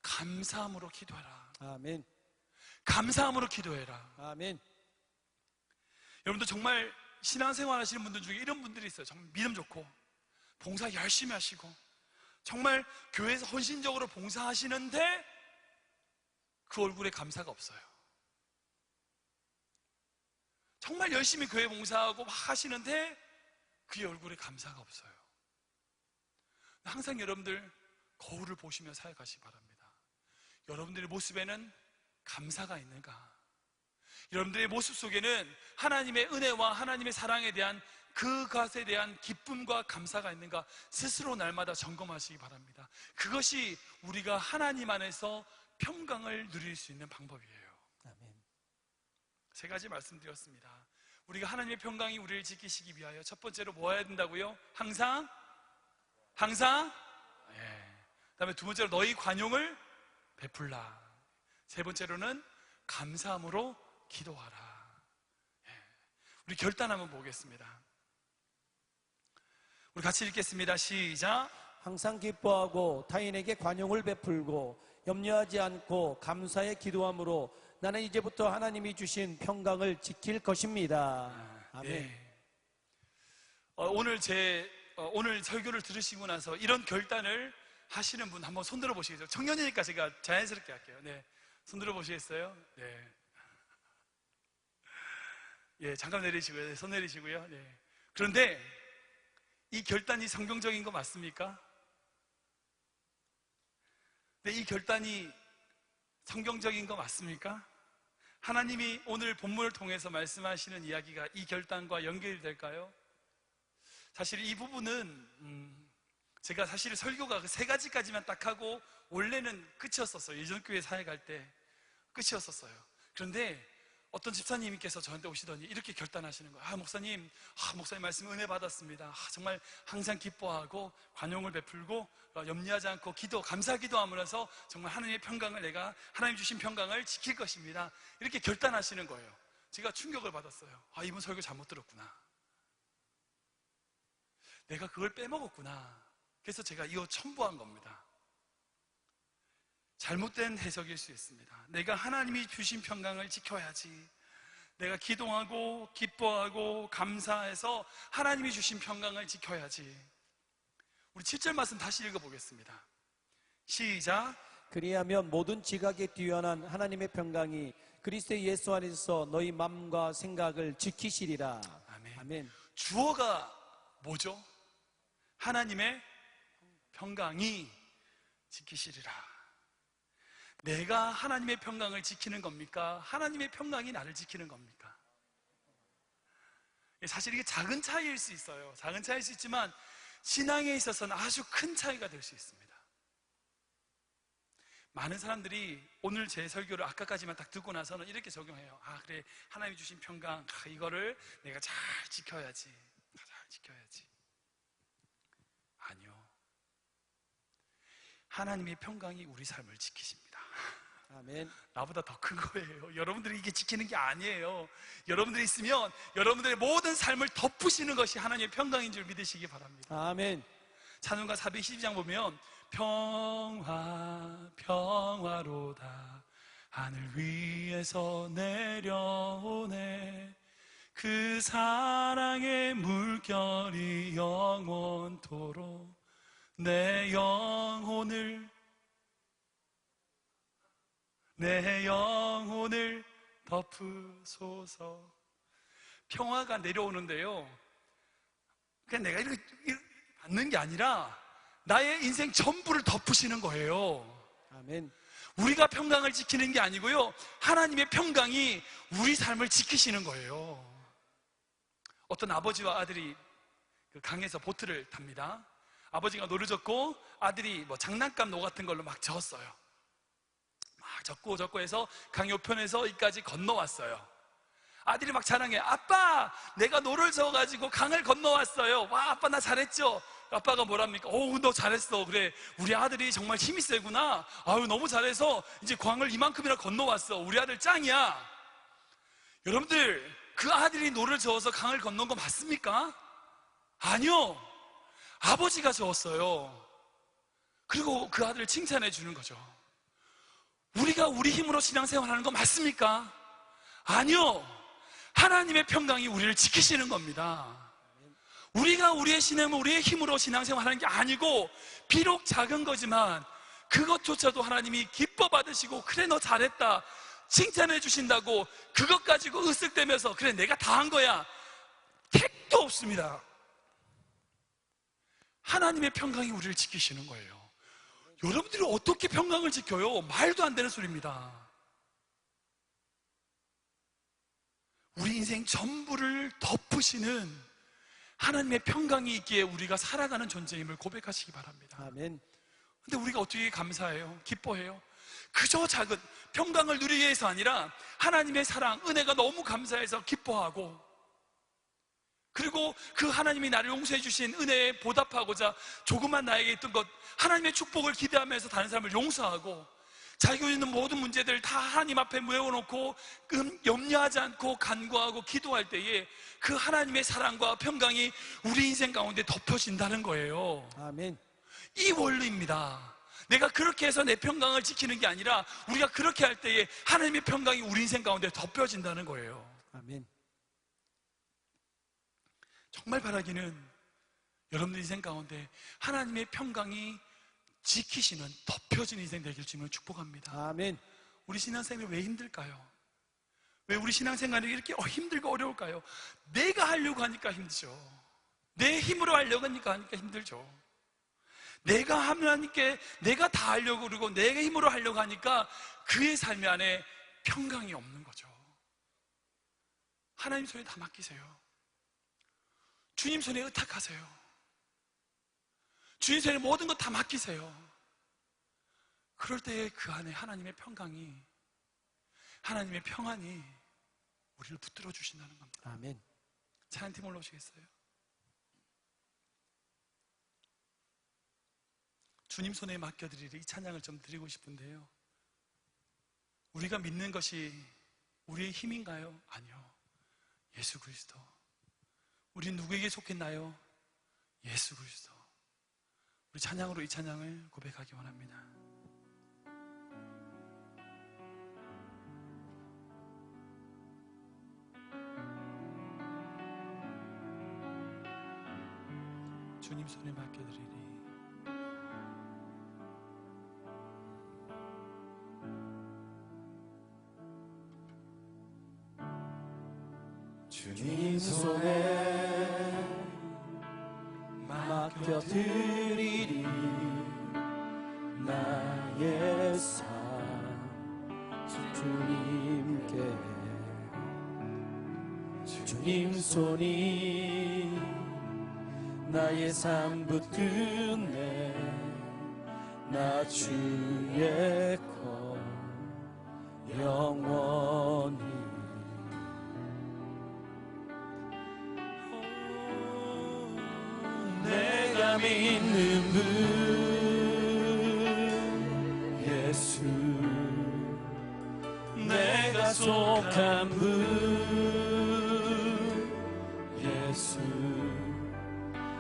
감사함으로 기도하라. 아멘. 감사함으로 기도해라. 아멘. 여러분들 정말 신앙생활 하시는 분들 중에 이런 분들이 있어요. 정말 믿음 좋고 봉사 열심히 하시고 정말 교회에서 헌신적으로 봉사하시는데 그 얼굴에 감사가 없어요. 정말 열심히 교회 봉사하고 막 하시는데 그의 얼굴에 감사가 없어요. 항상 여러분들 거울을 보시며 살아가시기 바랍니다. 여러분들의 모습에는 감사가 있는가? 여러분들의 모습 속에는 하나님의 은혜와 하나님의 사랑에 대한 그것에 대한 기쁨과 감사가 있는가? 스스로 날마다 점검하시기 바랍니다. 그것이 우리가 하나님 안에서 평강을 누릴 수 있는 방법이에요. 아멘. 세 가지 말씀드렸습니다. 우리가 하나님의 평강이 우리를 지키시기 위하여 첫 번째로 뭐 해야 된다고요? 항상 그다음에 두 번째로 너희 관용을 베풀라. 세 번째로는 감사함으로 기도하라. 우리 결단 한번 보겠습니다. 우리 같이 읽겠습니다. 시작. 항상 기뻐하고 타인에게 관용을 베풀고 염려하지 않고 감사의 기도함으로 나는 이제부터 하나님이 주신 평강을 지킬 것입니다. 아멘. 네. 오늘 설교를 들으시고 나서 이런 결단을 하시는 분 한번 손들어 보시겠어요? 청년이니까 제가 자연스럽게 할게요. 네. 손들어 보시겠어요? 네. 예, 잠깐 내리시고요. 네, 손 내리시고요. 네. 그런데 이 결단이 성경적인 거 맞습니까? 네, 이 결단이 성경적인 거 맞습니까? 하나님이 오늘 본문을 통해서 말씀하시는 이야기가 이 결단과 연결이 될까요? 사실 이 부분은 제가 사실 설교가 그 3가지까지만 딱 하고 원래는 끝이었었어요. 예전 교회 사회 갈 때 끝이었었어요. 그런데 어떤 집사님께서 저한테 오시더니 이렇게 결단하시는 거예요. 목사님 말씀 은혜 받았습니다. 정말 항상 기뻐하고 관용을 베풀고 염려하지 않고 감사 기도하면서 정말 하나님의 평강을 내가 하나님 주신 평강을 지킬 것입니다. 이렇게 결단하시는 거예요. 제가 충격을 받았어요. 이분 설교 잘못 들었구나. 내가 그걸 빼먹었구나. 그래서 제가 이거 첨부한 겁니다. 잘못된 해석일 수 있습니다. 내가 하나님이 주신 평강을 지켜야지. 내가 기도하고 기뻐하고 감사해서 하나님이 주신 평강을 지켜야지. 우리 7절 말씀 다시 읽어보겠습니다. 시작. 그리하면 모든 지각에 뛰어난 하나님의 평강이 그리스도 예수 안에서 너희 마음과 생각을 지키시리라. 아멘. 아멘. 주어가 뭐죠? 하나님의 평강이 지키시리라. 내가 하나님의 평강을 지키는 겁니까? 하나님의 평강이 나를 지키는 겁니까? 사실 이게 작은 차이일 수 있어요. 작은 차이일 수 있지만 신앙에 있어서는 아주 큰 차이가 될 수 있습니다. 많은 사람들이 오늘 제 설교를 아까까지만 딱 듣고 나서는 이렇게 적용해요. 그래, 하나님이 주신 평강, 이거를 내가 잘 지켜야지. 잘 지켜야지. 아니요. 하나님의 평강이 우리 삶을 지키십니다. 아멘. 나보다 더 큰 거예요. 여러분들이 이게 지키는 게 아니에요. 여러분들이 있으면 여러분들의 모든 삶을 덮으시는 것이 하나님의 평강인 줄 믿으시기 바랍니다. 아멘. 찬송가 412장 보면 평화 평화로다 하늘 위에서 내려오네 그 사랑의 물결이 영원토록 내 영혼을 덮으소서. 평화가 내려오는데요, 그냥 내가 이렇게 받는 게 아니라 나의 인생 전부를 덮으시는 거예요. 아멘. 우리가 평강을 지키는 게 아니고요, 하나님의 평강이 우리 삶을 지키시는 거예요. 어떤 아버지와 아들이 그 강에서 보트를 탑니다. 아버지가 노를 젓고 아들이 장난감 노 같은 걸로 막 저었어요. 막 젓고 해서 강 요편에서 이까지 건너왔어요. 아들이 막 자랑해. 아빠, 내가 노를 저어가지고 강을 건너왔어요. 와, 아빠 나 잘했죠? 아빠가 뭐랍니까? 너 잘했어. 그래, 우리 아들이 정말 힘이 세구나. 너무 잘해서 이제 강을 이만큼이나 건너왔어. 우리 아들 짱이야. 여러분들, 그 아들이 노를 저어서 강을 건넌 거 맞습니까? 아니요. 아버지가 저었어요. 그리고 그 아들을 칭찬해 주는 거죠. 우리가 우리 힘으로 신앙생활하는 거 맞습니까? 아니요. 하나님의 평강이 우리를 지키시는 겁니다. 우리가 우리의 신앙을 우리의 힘으로 신앙생활하는 게 아니고, 비록 작은 거지만 그것조차도 하나님이 기뻐 받으시고, 그래 너 잘했다 칭찬해 주신다고 그것 가지고 으쓱대면서 그래 내가 다 한 거야, 택도 없습니다. 하나님의 평강이 우리를 지키시는 거예요. 여러분들이 어떻게 평강을 지켜요? 말도 안 되는 소리입니다. 우리 인생 전부를 덮으시는 하나님의 평강이 있기에 우리가 살아가는 존재임을 고백하시기 바랍니다. 아멘. 근데 우리가 어떻게 감사해요? 기뻐해요? 그저 작은 평강을 누리기 위해서 아니라 하나님의 사랑, 은혜가 너무 감사해서 기뻐하고, 그리고 그 하나님이 나를 용서해 주신 은혜에 보답하고자 조그만 나에게 있던 것, 하나님의 축복을 기대하면서 다른 사람을 용서하고, 자기가 있는 모든 문제들을 다 하나님 앞에 모여놓고 염려하지 않고 간구하고 기도할 때에 그 하나님의 사랑과 평강이 우리 인생 가운데 덮여진다는 거예요. 아멘. 이 원리입니다. 내가 그렇게 해서 내 평강을 지키는 게 아니라 우리가 그렇게 할 때에 하나님의 평강이 우리 인생 가운데 덮여진다는 거예요. 아멘. 정말 바라기는 여러분들 인생 가운데 하나님의 평강이 지키시는 덮여진 인생 되길 주님을 축복합니다. 아멘. 우리 신앙생활이 왜 힘들까요? 왜 우리 신앙생활이 이렇게 힘들고 어려울까요? 내가 하려고 하니까 힘들죠. 내 힘으로 하려고 하니까 힘들죠. 내가 하나님께 내가 다 하려고 그러고 내 힘으로 하려고 하니까 그의 삶 안에 평강이 없는 거죠. 하나님 손에 다 맡기세요. 주님 손에 의탁하세요. 주님 손에 모든 것 다 맡기세요. 그럴 때 그 안에 하나님의 평강이, 하나님의 평안이 우리를 붙들어 주신다는 겁니다. 아멘. 찬양팀 올라오시겠어요? 주님 손에 맡겨드리리, 이 찬양을 좀 드리고 싶은데요, 우리가 믿는 것이 우리의 힘인가요? 아니요, 예수 그리스도. 우리 누구에게 속했나요? 예수 그리스도. 우리 찬양으로 이 찬양을 고백하기 원합니다. 주님 손에 맡겨드리리. 주님 손에 맡겨드리리. 나의 삶 주님께. 주님 손이 나의 삶 붙드네. 나 주의 것 영원히. 내가 믿는 분 예수, 내가 속한 분 예수,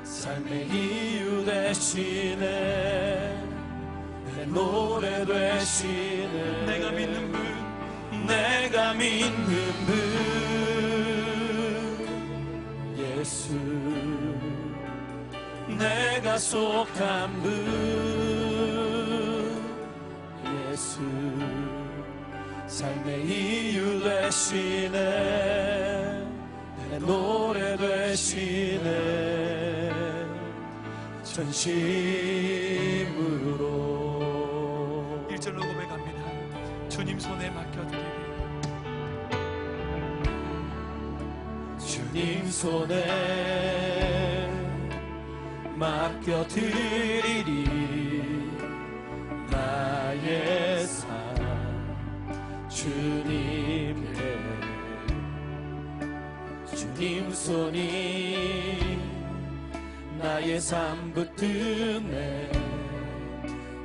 삶의 이유 되시네. 내 노래 되시네. 내가 믿는 분, 내가 믿는 분 예수, 내가 속한 분 예수, 삶의 이유 되시네. 내 노래 되시네. 전심으로 1절로 고백합니다. 주님 손에 맡겨드리리. 주님 손에 맡겨드리리. 나의 삶 주님께. 주님 손이 나의 삶 붙드네.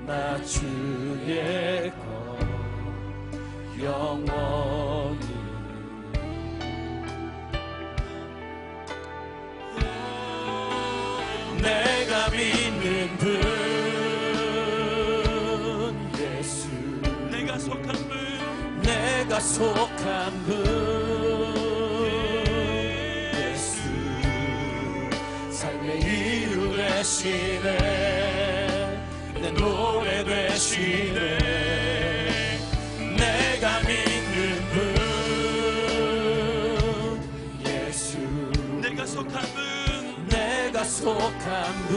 나 주의 것 영원히. 내가 믿는 분 예수, 내가 속한 분, 내가 속한 분 예수, 삶의 이유 되시네. 내 노래 되시네. 내가 믿는 분 예수, 내가 속한 분, 내가 속한 분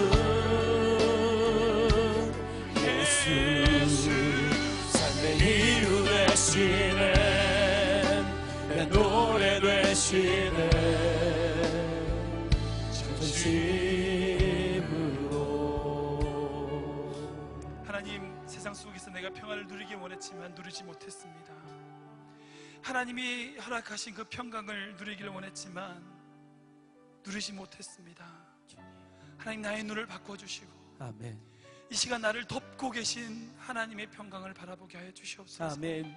예수, 삶의 이유 되시네. 내 노래 되시네. 전심으로. 하나님, 세상 속에서 내가 평안을 누리기 원했지만 누리지 못했습니다. 하나님이 허락하신 그 평강을 누리기를 원했지만 누리지 못했습니다. 하나님, 나의 눈을 바꿔주시고 아멘. 이 시간 나를 덮고 계신 하나님의 평강을 바라보게 하여 주시옵소서. 아멘.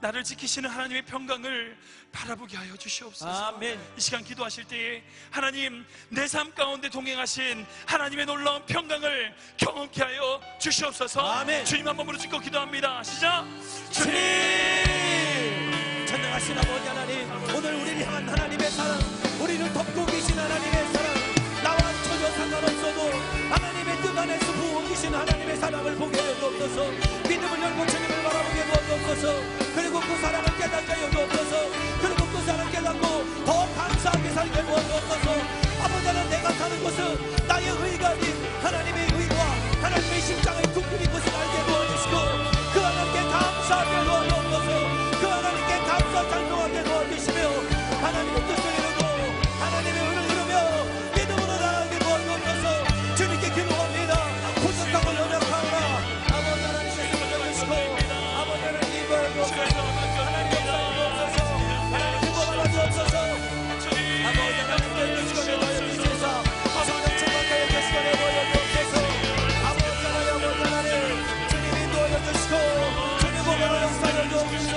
나를 지키시는 하나님의 평강을 바라보게 하여 주시옵소서. 아멘. 이 시간 기도하실 때에 하나님, 내 삶 가운데 동행하신 하나님의 놀라운 평강을 경험케 하여 주시옵소서. 아멘. 주님 한 번으로 찍고 기도합니다. 시작. 주님, 전능하신 아버지 하나님, 오늘 우리를 향한 하나님의 사랑, 우리를 덮고 계신 하나님의 사랑, 나와 전혀 상관없어도 하나님의 뜻 안에서 부어 계신 하나님의 사랑을 보게 해주옵소서. 믿음을 열고 주님을 바라보게 해주옵소서. 그리고 그 사랑을 깨닫게 해주옵소서. 그리고 그 사랑을 깨닫고 더 감사하게 살게 해주옵소서. 아버지 하나님, 내가 사는 것은 나의 의가 아닌 하나님의 의와 하나님의 심장의 궁극인 것을 알게 도와주시고, 그 하나님께 감사하게 도와주옵소서. 그 하나님께 감사 찬송하게 도와주시며, 하나님의 뜻을 이루고 하나님의 의를 이루며 믿음으로 나아가게 도와주옵소서. 주님께 기도합니다. 부족하고 연약하오나 아버지 하나님께서 도와주시고, 아버지 하나님 이거를 주옵소서. 하나님 역사하옵소서. 하나님 기뻐받아 주옵소서. 아버지 하나님께 주시고 내버려 주시사 성령 충만하여 계시고 내버려 주옵소서. 아버지 하나님, 주님이 도와주시고 주님 보고로 역사하여 주옵소서.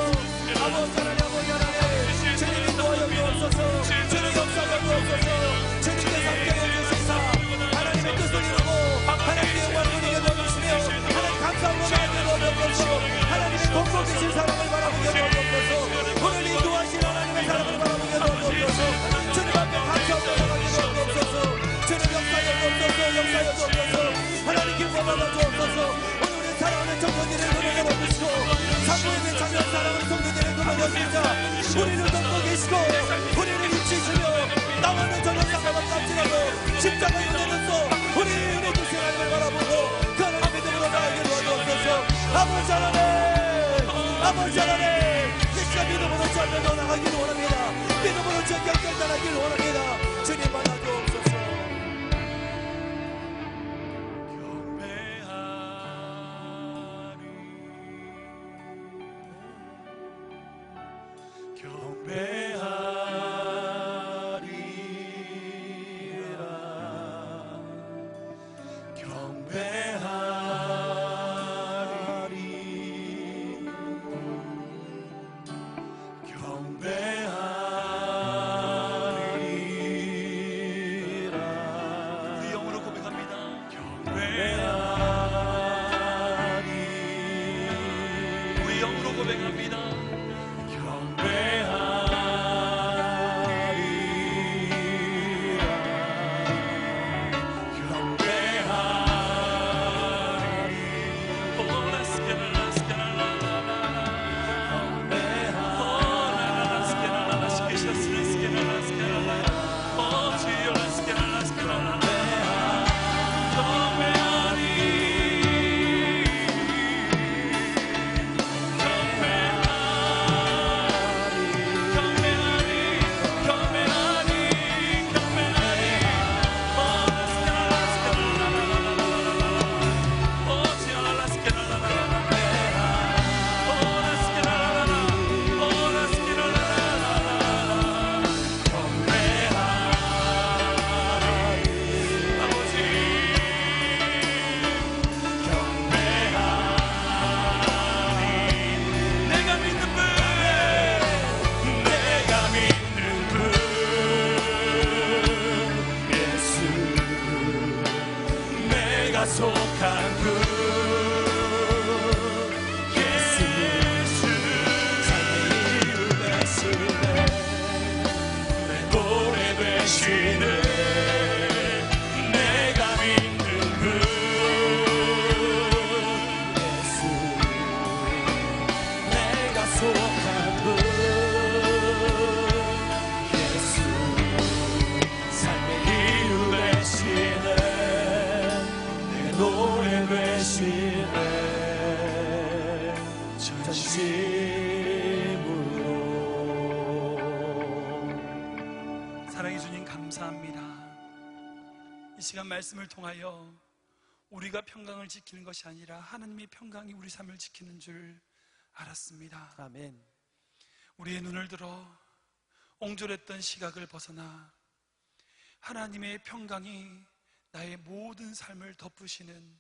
아버지 하나님, 주님이 도와주옵소서. 주님 역사하여 주옵소서. 주님께서 함께해 주시사 하나님의 뜻을 이루고 하나님의 영광을 누리게 도와주시며, 하나님 감사함으로 나에게 도와주옵소서. 하나님의 돕고 계신 사랑을 바라보게 도와주옵소서. 오늘 인도하신 하나님의 사랑을 바라보게 도와주옵소서. 주님 앞에 감사함으로 나가게 도와주옵소서. 주님 역사하여 주옵소서. 역사하여 주옵소서. 하나님 기뻐받아 주옵소서. 오늘 우리 사랑하는 청년들을 누리게 도와주시고, 산모에게 작은 사랑을 성도들을 도와주시자 우리를 돕고 계시고 우리를 입히시며, 나와는 전혀 상관없지 않지라도 십자가의 은혜로서 우리의 은혜 주신 하나님을 바라보고 그 하나님의 믿음으로 나에게 도와주옵소서. 아버지 하나님, 아버지 하나님, 이 시간 믿음으로 전면으로 나가기를 원합니다. 믿음으로 전격 결단하기를 원합니다. 주님 받아주옵소서. 사랑해 주님 감사합니다. 이 시간 말씀을 통하여 우리가 평강을 지키는 것이 아니라 하나님의 평강이 우리 삶을 지키는 줄 알았습니다. 아멘. 우리의 눈을 들어 옹졸했던 시각을 벗어나 하나님의 평강이 나의 모든 삶을 덮으시는,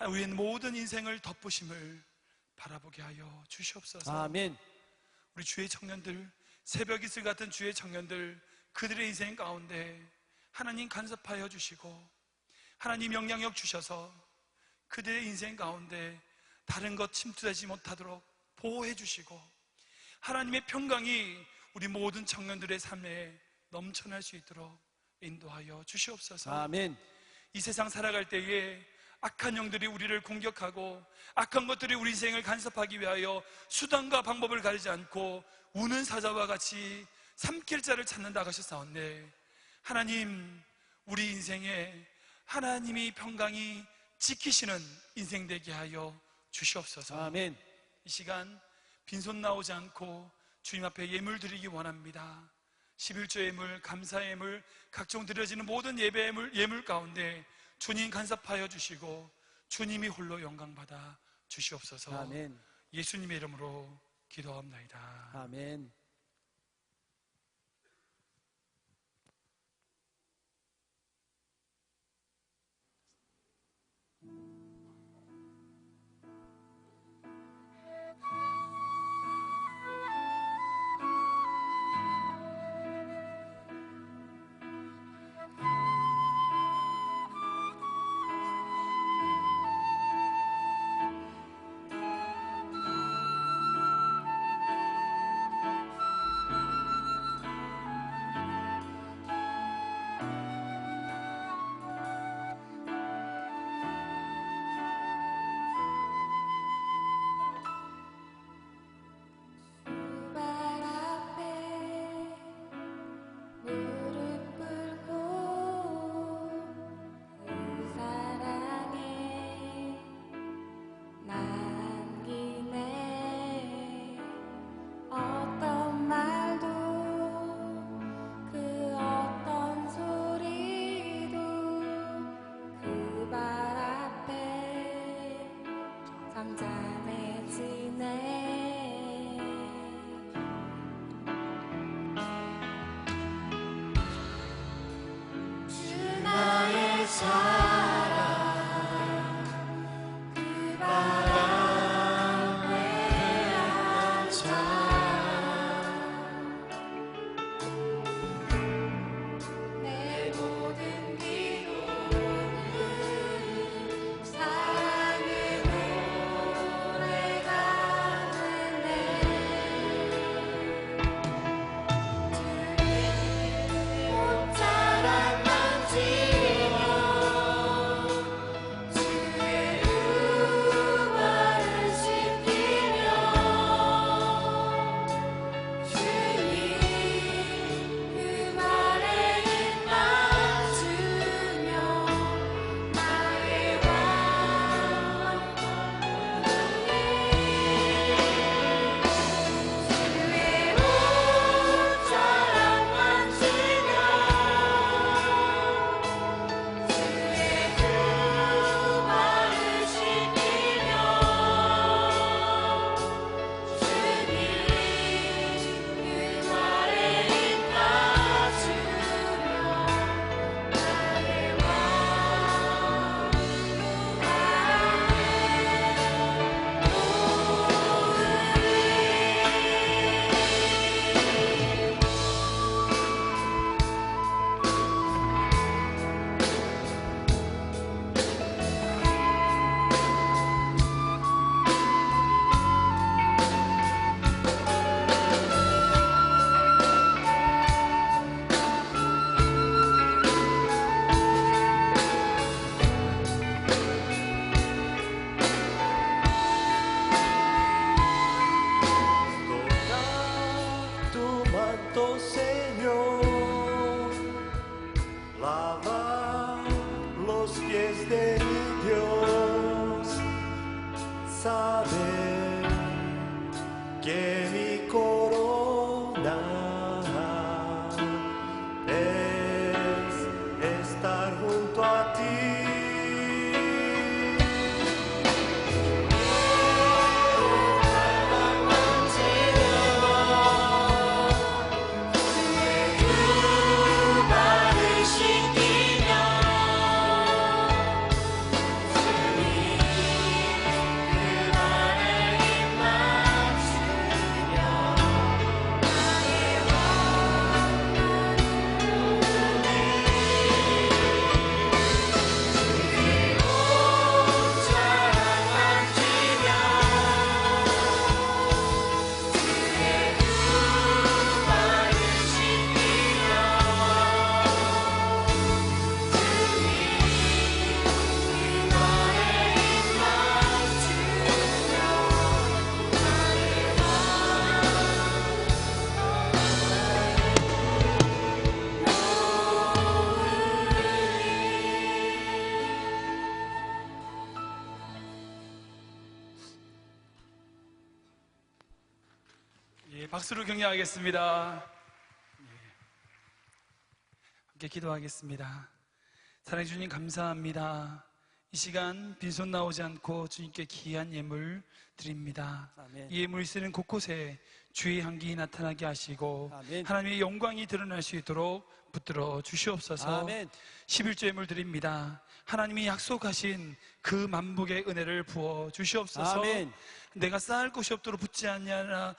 우리의 모든 인생을 덮으심을 바라보게 하여 주시옵소서. 아멘. 우리 주의 청년들, 새벽 이슬 같은 주의 청년들, 그들의 인생 가운데 하나님 간섭하여 주시고 하나님 영향력 주셔서 그들의 인생 가운데 다른 것 침투되지 못하도록 보호해 주시고 하나님의 평강이 우리 모든 청년들의 삶에 넘쳐날 수 있도록 인도하여 주시옵소서. 아멘. 이 세상 살아갈 때에 악한 영들이 우리를 공격하고 악한 것들이 우리 인생을 간섭하기 위하여 수단과 방법을 가리지 않고 우는 사자와 같이 삼킬 자를 찾는다 하셨사온데 하나님, 우리 인생에 하나님이 평강이 지키시는 인생 되게 하여 주시옵소서. 아멘. 이 시간 빈손 나오지 않고 주님 앞에 예물 드리기 원합니다. 11조 예물, 감사 예물, 각종 드려지는 모든 예배 예물 가운데 주님 간섭하여 주시고 주님이 홀로 영광 받아 주시옵소서. 아멘. 예수님의 이름으로 기도합나이다. 아멘. 예, 박수로 격려하겠습니다. 예. 함께 기도하겠습니다. 사랑해 주님 감사합니다. 이 시간 빈손 나오지 않고 주님께 귀한 예물 드립니다. 아멘. 이 예물 쓰는 곳곳에 주의 향기 나타나게 하시고 아멘. 하나님의 영광이 드러날 수 있도록 붙들어 주시옵소서. 아멘. 11조 예물 드립니다. 하나님이 약속하신 그 만복의 은혜를 부어 주시옵소서. 아멘. 내가 쌓을 곳이 없도록 붙지 않냐나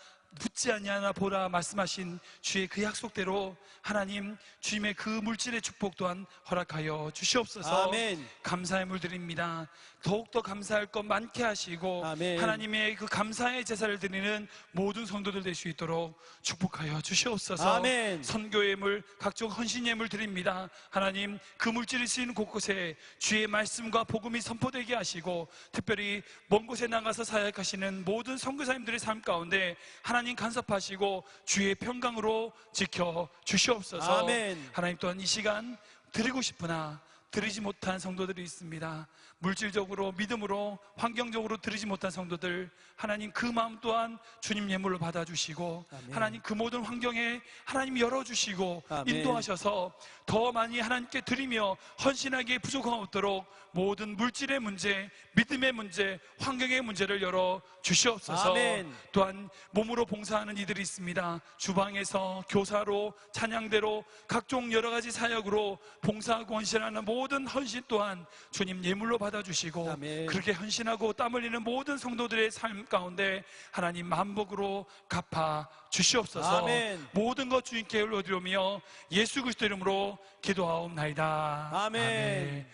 보라 말씀하신 주의 그 약속대로 하나님 주님의 그 물질의 축복 또한 허락하여 주시옵소서. 아멘. 감사의 물 드립니다. 더욱더 감사할 것 많게 하시고 아멘. 하나님의 그 감사의 제사를 드리는 모든 성도들 될 수 있도록 축복하여 주시옵소서. 아멘. 선교 예물, 각종 헌신 예물 드립니다. 하나님 그 물질이 쓰이는 곳곳에 주의 말씀과 복음이 선포되게 하시고 특별히 먼 곳에 나가서 사역하시는 모든 선교사님들의 삶 가운데 하나님 간섭하시고 주의 평강으로 지켜 주시옵소서. 아멘. 하나님 또한 이 시간 드리고 싶으나 드리지 못한 성도들이 있습니다. 물질적으로, 믿음으로, 환경적으로 드리지 못한 성도들, 하나님 그 마음 또한 주님 예물로 받아주시고 아멘. 하나님 그 모든 환경에 하나님 열어주시고 아멘. 인도하셔서 더 많이 하나님께 드리며 헌신하기에 부족함 없도록 모든 물질의 문제, 믿음의 문제, 환경의 문제를 열어 주시옵소서. 아멘. 또한 몸으로 봉사하는 이들이 있습니다. 주방에서 교사로, 찬양대로 각종 여러 가지 사역으로 봉사하고 헌신하는 모든 헌신 또한 주님 예물로 받아주시고 아멘. 그렇게 헌신하고 땀 흘리는 모든 성도들의 삶 가운데 하나님 만복으로 갚아 주시옵소서. 아멘. 모든 것 주님께 올려드리며 예수 그리스도 이름으로 기도하옵나이다. 아멘.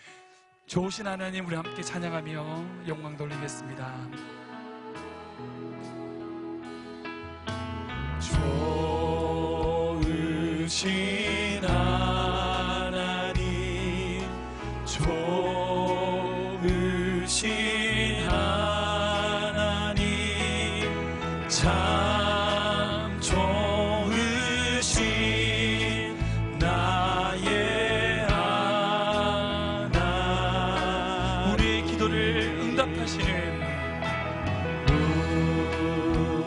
좋으신 하나님, 우리 함께 찬양하며 영광 돌리겠습니다. 좋으신 하나님, 좋으신 하나님, 참 좋으신 나의 하나님, 우리의 기도를 응답하시는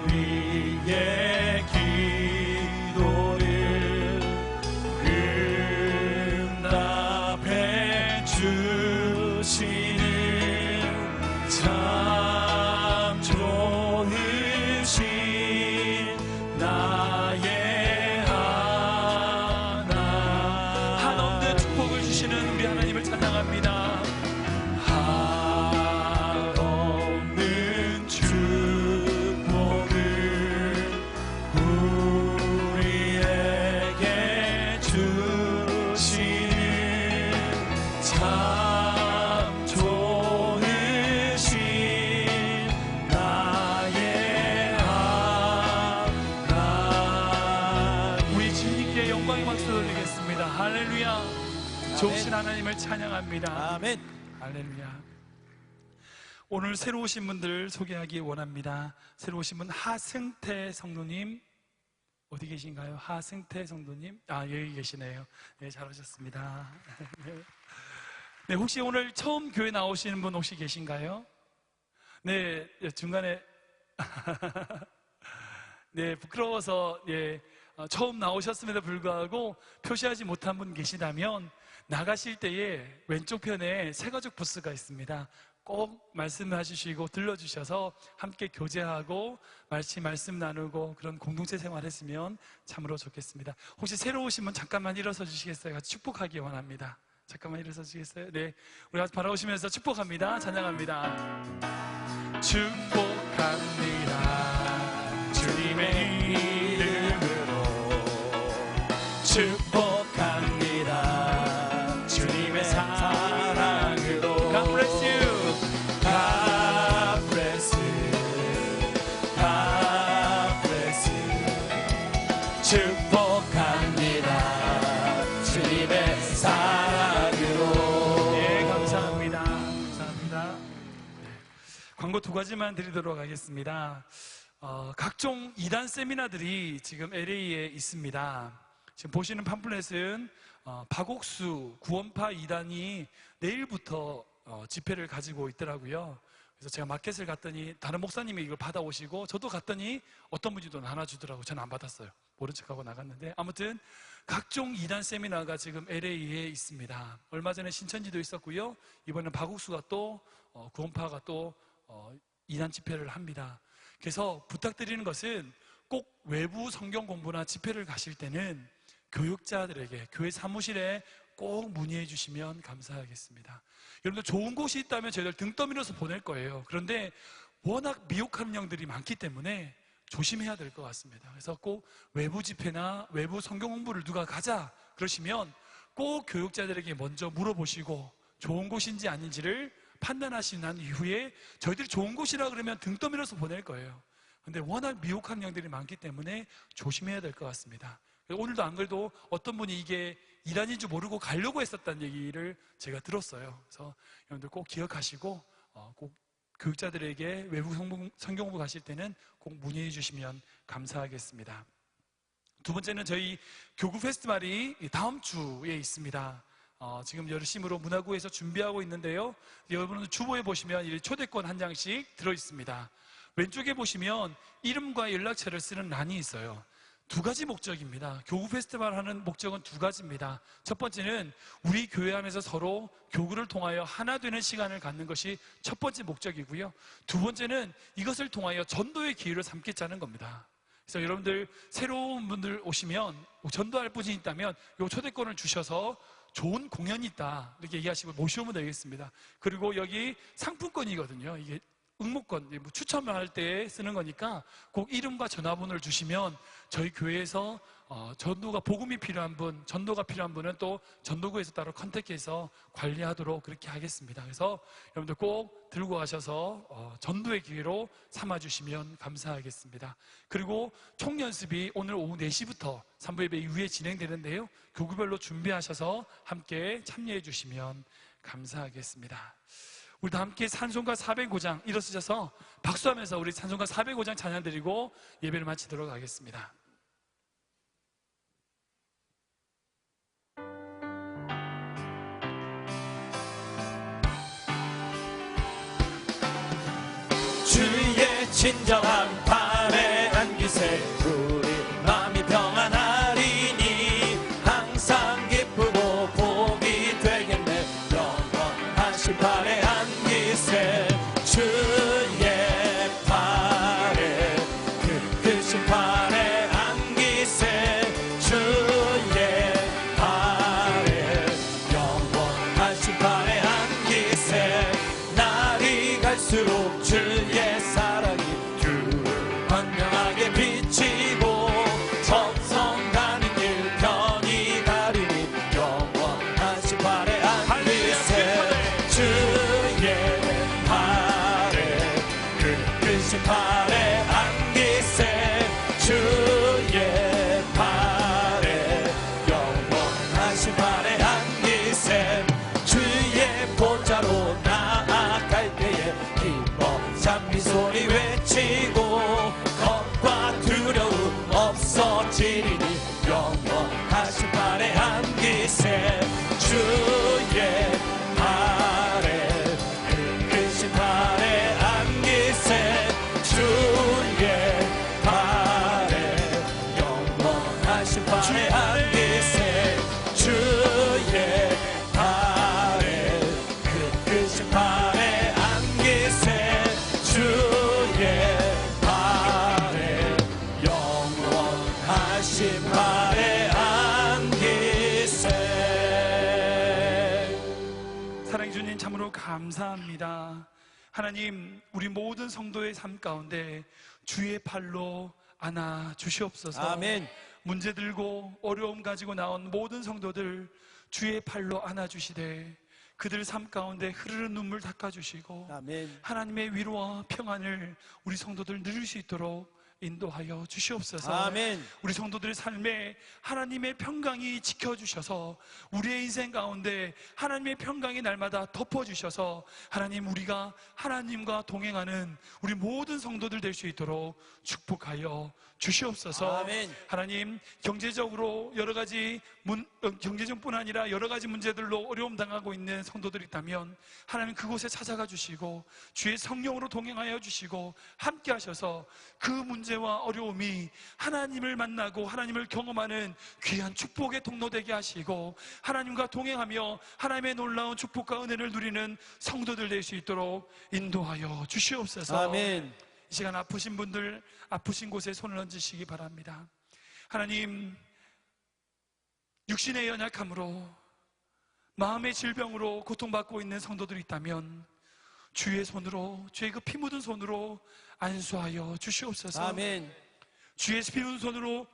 우리의 기도를 응답해 주시는 참 좋으신 나의 하나님, 한없는 축복을 주시는 우리 하나님을 찬양합니다. 한없는 축복을 우리에게 주시는 참 좋으신 나의 하나님, 우리 주님께 영광의 박수 돌리겠습니다. 할렐루야. 좋으신 하나님을 찬양합니다. 아멘. 할렐루야. 오늘 새로 오신 분들 소개하기 원합니다. 새로 오신 분 하승태 성도님, 어디 계신가요? 하승태 성도님, 여기 계시네요. 네, 잘 오셨습니다. 네, 혹시 오늘 처음 교회 나오시는 분 혹시 계신가요? 네, 중간에 네, 부끄러워서 처음 나오셨음에도 불구하고 표시하지 못한 분 계시다면 나가실 때에 왼쪽 편에 새가족 부스가 있습니다. 꼭 말씀해 주시고 들러주셔서 함께 교제하고 말씀 나누고 그런 공동체 생활했으면 참으로 좋겠습니다. 혹시 새로 오신 분 잠깐만 일어서 주시겠어요? 같이 축복하기 원합니다. 잠깐만 일어서 주시겠어요? 네, 우리 같이 바라보시면서 축복합니다. 찬양합니다. 축복합니다. 주님의 이름으로 축복합니다. 주님의 사랑으로. God bless you. God bless you. God bless you. 축복합니다. 주님의 사랑으로. 예, 감사합니다. 감사합니다. 광고 2가지만 드리도록 하겠습니다. 각종 이단 세미나들이 지금 LA에 있습니다. 지금 보시는 팜플렛은 박옥수 구원파 이단이 내일부터 집회를 가지고 있더라고요. 그래서 제가 마켓을 갔더니 다른 목사님이 이걸 받아오시고 저도 갔더니 어떤 분이 또 나눠주더라고요. 저는 안 받았어요. 모른 척하고 나갔는데 아무튼 각종 이단 세미나가 지금 LA에 있습니다. 얼마 전에 신천지도 있었고요. 이번엔 박욱수가 또 구원파가 또 이단 집회를 합니다. 그래서 부탁드리는 것은 꼭 외부 성경 공부나 집회를 가실 때는 교육자들에게 교회 사무실에 꼭 문의해 주시면 감사하겠습니다. 여러분들 좋은 곳이 있다면 저희들 등 떠밀어서 보낼 거예요. 그런데 워낙 미혹한 영들이 많기 때문에 조심해야 될 것 같습니다. 그래서 꼭 외부 집회나 외부 성경 공부를 누가 가자 그러시면 꼭 교육자들에게 먼저 물어보시고 좋은 곳인지 아닌지를 판단하신 난 이후에 저희들이 좋은 곳이라 그러면 등 떠밀어서 보낼 거예요. 근데 워낙 미혹한 영들이 많기 때문에 조심해야 될 것 같습니다. 오늘도 안 그래도 어떤 분이 이게 이단인 줄 모르고 가려고 했었다는 얘기를 제가 들었어요. 그래서 여러분들 꼭 기억하시고 꼭 교육자들에게 외부 성경 공부 가실 때는 꼭 문의해 주시면 감사하겠습니다. 두 번째는 저희 교구 페스티벌이 다음 주에 있습니다. 지금 열심으로 문화구에서 준비하고 있는데요. 여러분들 주보에 보시면 이 초대권 한 장씩 들어있습니다. 왼쪽에 보시면 이름과 연락처를 쓰는 란이 있어요. 두 가지 목적입니다. 교구 페스티벌 하는 목적은 두 가지입니다. 첫 번째는 우리 교회 안에서 서로 교구를 통하여 하나 되는 시간을 갖는 것이 첫 번째 목적이고요. 두 번째는 이것을 통하여 전도의 기회를 삼겠자는 겁니다. 그래서 여러분들 새로운 분들 오시면 전도할 분이 있다면 이 초대권을 주셔서 좋은 공연이 있다 이렇게 얘기하시고 모셔오면 되겠습니다. 그리고 여기 상품권이거든요. 이게 응모권, 추첨할 때 쓰는 거니까 꼭 이름과 전화번호를 주시면 저희 교회에서 전도가 복음이 필요한 분, 전도가 필요한 분은 또 전도구에서 따로 컨택해서 관리하도록 그렇게 하겠습니다. 그래서 여러분들 꼭 들고 가셔서 전도의 기회로 삼아주시면 감사하겠습니다. 그리고 총연습이 오늘 오후 4시부터 3부 예배 이후에 진행되는데요. 교구별로 준비하셔서 함께 참여해 주시면 감사하겠습니다. 우리 다 함께 찬송가 405장 일어서셔서 박수하면서 우리 찬송가 405장 찬양 드리고 예배를 마치도록 하겠습니다. 주의 친절한 팔에 안기세 우리 마음이 평안하리니 항상 기쁘고 복이 되겠네 영원하신 팔에 안기세 주의 팔에 그 크신 팔에 안기세 주의 팔에 영원하신 팔에 안기세 날이 갈수록 주의 사랑이 선명하게 비치고 성성가는 길 편히 가리니 영원하신 팔에 안기세 주의 팔에 그 크신 팔에 안기세 주의 팔에 영원하신 팔에 안기세 주의 보좌로 나아갈 때에 기뻐 찬미 소리 외치고 겁과 두려움 없어지리니 영원하신 팔에 안기세 주의 팔에 그 크신 팔에 안기세 주의 팔에 영원하신 팔에 안기세 주의 팔에 그 크신 팔에 안기세 주의 팔에 영원하신 팔에 안기세. 사랑해 주님 참으로 감사합니다. 하나님 우리 모든 성도의 삶 가운데 주의 팔로 안아 주시옵소서. 아멘. 문제 들고 어려움 가지고 나온 모든 성도들 주의 팔로 안아 주시되 그들 삶 가운데 흐르는 눈물 닦아주시고 아멘. 하나님의 위로와 평안을 우리 성도들 누릴 수 있도록 인도하여 주시옵소서. 아멘. 우리 성도들의 삶에 하나님의 평강이 지켜주셔서 우리의 인생 가운데 하나님의 평강이 날마다 덮어주셔서 하나님, 우리가 하나님과 동행하는 우리 모든 성도들 될 수 있도록 축복하여 주시옵소서. 아멘. 하나님, 경제적으로 여러 가지 경제적뿐 아니라 여러 가지 문제들로 어려움 당하고 있는 성도들이 있다면 하나님 그곳에 찾아가 주시고 주의 성령으로 동행하여 주시고 함께 하셔서 그 문제와 어려움이 하나님을 만나고 하나님을 경험하는 귀한 축복의 통로 되게 하시고 하나님과 동행하며 하나님의 놀라운 축복과 은혜를 누리는 성도들 될 수 있도록 인도하여 주시옵소서. 아멘. 이 시간 아프신 분들, 아프신 곳에 손을 얹으시기 바랍니다. 하나님, 육신의 연약함으로 마음의 질병으로 고통받고 있는 성도들이 있다면 주의 손으로, 주의 그 피 묻은 손으로 안수하여 주시옵소서. 아멘. 주의 피 묻은 손으로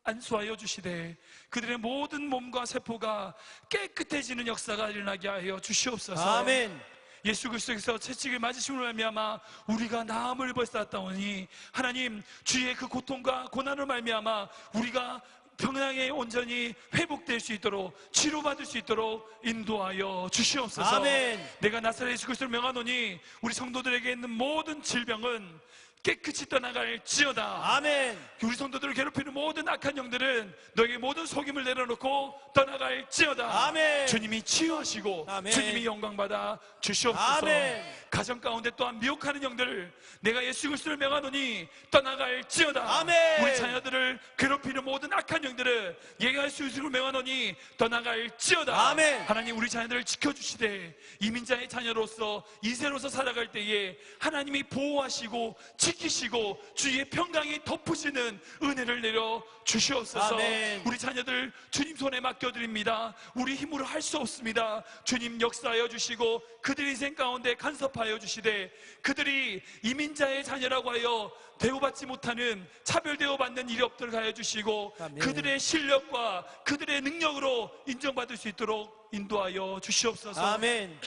안수하여 주시되 그들의 모든 몸과 세포가 깨끗해지는 역사가 일어나게 하여 주시옵소서. 아멘. 예수 그리스도께서 채찍을 맞으심으로 말미암아 우리가 나음을 벗어났다오니 하나님, 주의 그 고통과 고난을 말미암아 우리가 평양에 온전히 회복될 수 있도록, 치료받을 수 있도록 인도하여 주시옵소서. 아멘. 내가 나사렛 예수 그리스도를 명하노니 우리 성도들에게 있는 모든 질병은 깨끗이 떠나갈지어다. 아멘. 우리 성도들을 괴롭히는 모든 악한 영들은 너에게 모든 속임을 내려놓고 떠나갈지어다. 아멘. 주님이 치유하시고 아멘. 주님이 영광받아 주시옵소서. 아멘. 가정 가운데 또한 미혹하는 영들 내가 예수 그리스도를 명하노니 떠나갈지어다. 아멘. 우리 자녀들을 괴롭히는 모든 악한 영들은 얘가 예수 그리스도를 명하노니 떠나갈지어다. 아멘. 하나님, 우리 자녀들을 지켜주시되 이민자의 자녀로서 이세로서 살아갈 때에 하나님이 보호하시고 지키시고 주의 평강이 덮으시는 은혜를 내려 주시옵소서. 아멘. 우리 자녀들 주님 손에 맡겨드립니다. 우리 힘으로 할 수 없습니다. 주님 역사하여 주시고 그들의 인생 가운데 간섭하여 주시되 그들이 이민자의 자녀라고 하여 대우받지 못하는, 차별 대우받는 일이 없도록 하여 주시고 아멘. 그들의 실력과 그들의 능력으로 인정받을 수 있도록 인도하여 주시옵소서. 아멘.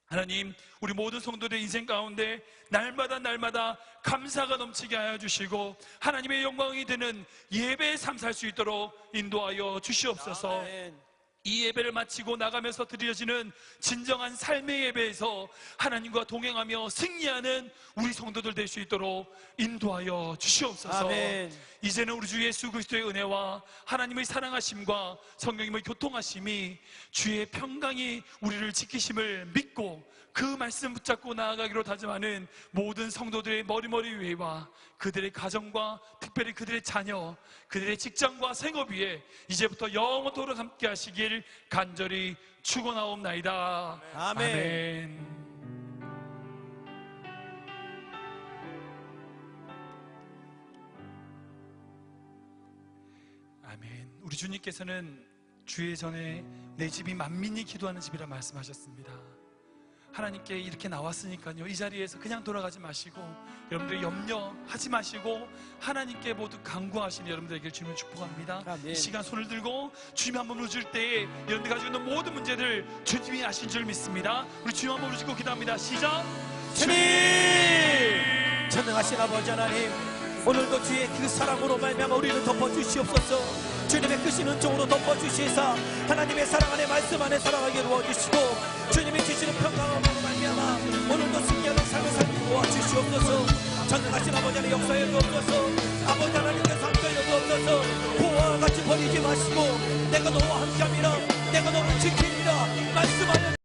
하나님, 우리 모든 성도들의 인생 가운데 날마다 감사가 넘치게 하여 주시고 하나님의 영광이 되는 예배의 삶 살 수 있도록 인도하여 주시옵소서. 아멘. 이 예배를 마치고 나가면서 드려지는 진정한 삶의 예배에서 하나님과 동행하며 승리하는 우리 성도들 될 수 있도록 인도하여 주시옵소서. 아멘. 이제는 우리 주 예수 그리스도의 은혜와 하나님의 사랑하심과 성령님의 교통하심이 주의 평강이 우리를 지키심을 믿고 그 말씀 붙잡고 나아가기로 다짐하는 모든 성도들의 머리머리 위에와 그들의 가정과 특별히 그들의 자녀, 그들의 직장과 생업 위에 이제부터 영원토록 함께 하시길 간절히 축원하옵나이다. 아멘. 아멘. 아멘. 우리 주님께서는 주의 전에 내 집이 만민이 기도하는 집이라 말씀하셨습니다. 하나님께 이렇게 나왔으니까요, 이 자리에서 그냥 돌아가지 마시고 여러분들 염려하지 마시고 하나님께 모두 간구하시는 여러분들에게 주님을 축복합니다. 아멘. 이 시간 손을 들고 주님 한 번 부르실 때에 여러분들 가지고 있는 모든 문제들 주님이 아신 줄 믿습니다. 우리 주님 한 번 부르시고 기도합니다. 시작. 주님, 전능하신 아버지 하나님, 오늘도 주의 그 사랑으로 말미암아 우리를 덮어주시옵소서. 주님의 크신 은총으로 덮어주시사 하나님의 사랑 안에 말씀 안에 살아가게 도와주시고 주님이 주시는 평강함으로 말미암아 오늘도 승리하는 삶을 살게 도와주시옵소서. 전능하신 아버지 하나님 역사에 주옵소서. 아버지 하나님께서 함께 주옵소서. 보호와 같이 버리지 마시고 내가 너와 함께함이라, 내가 너를 지키리라 말씀하시옵소서.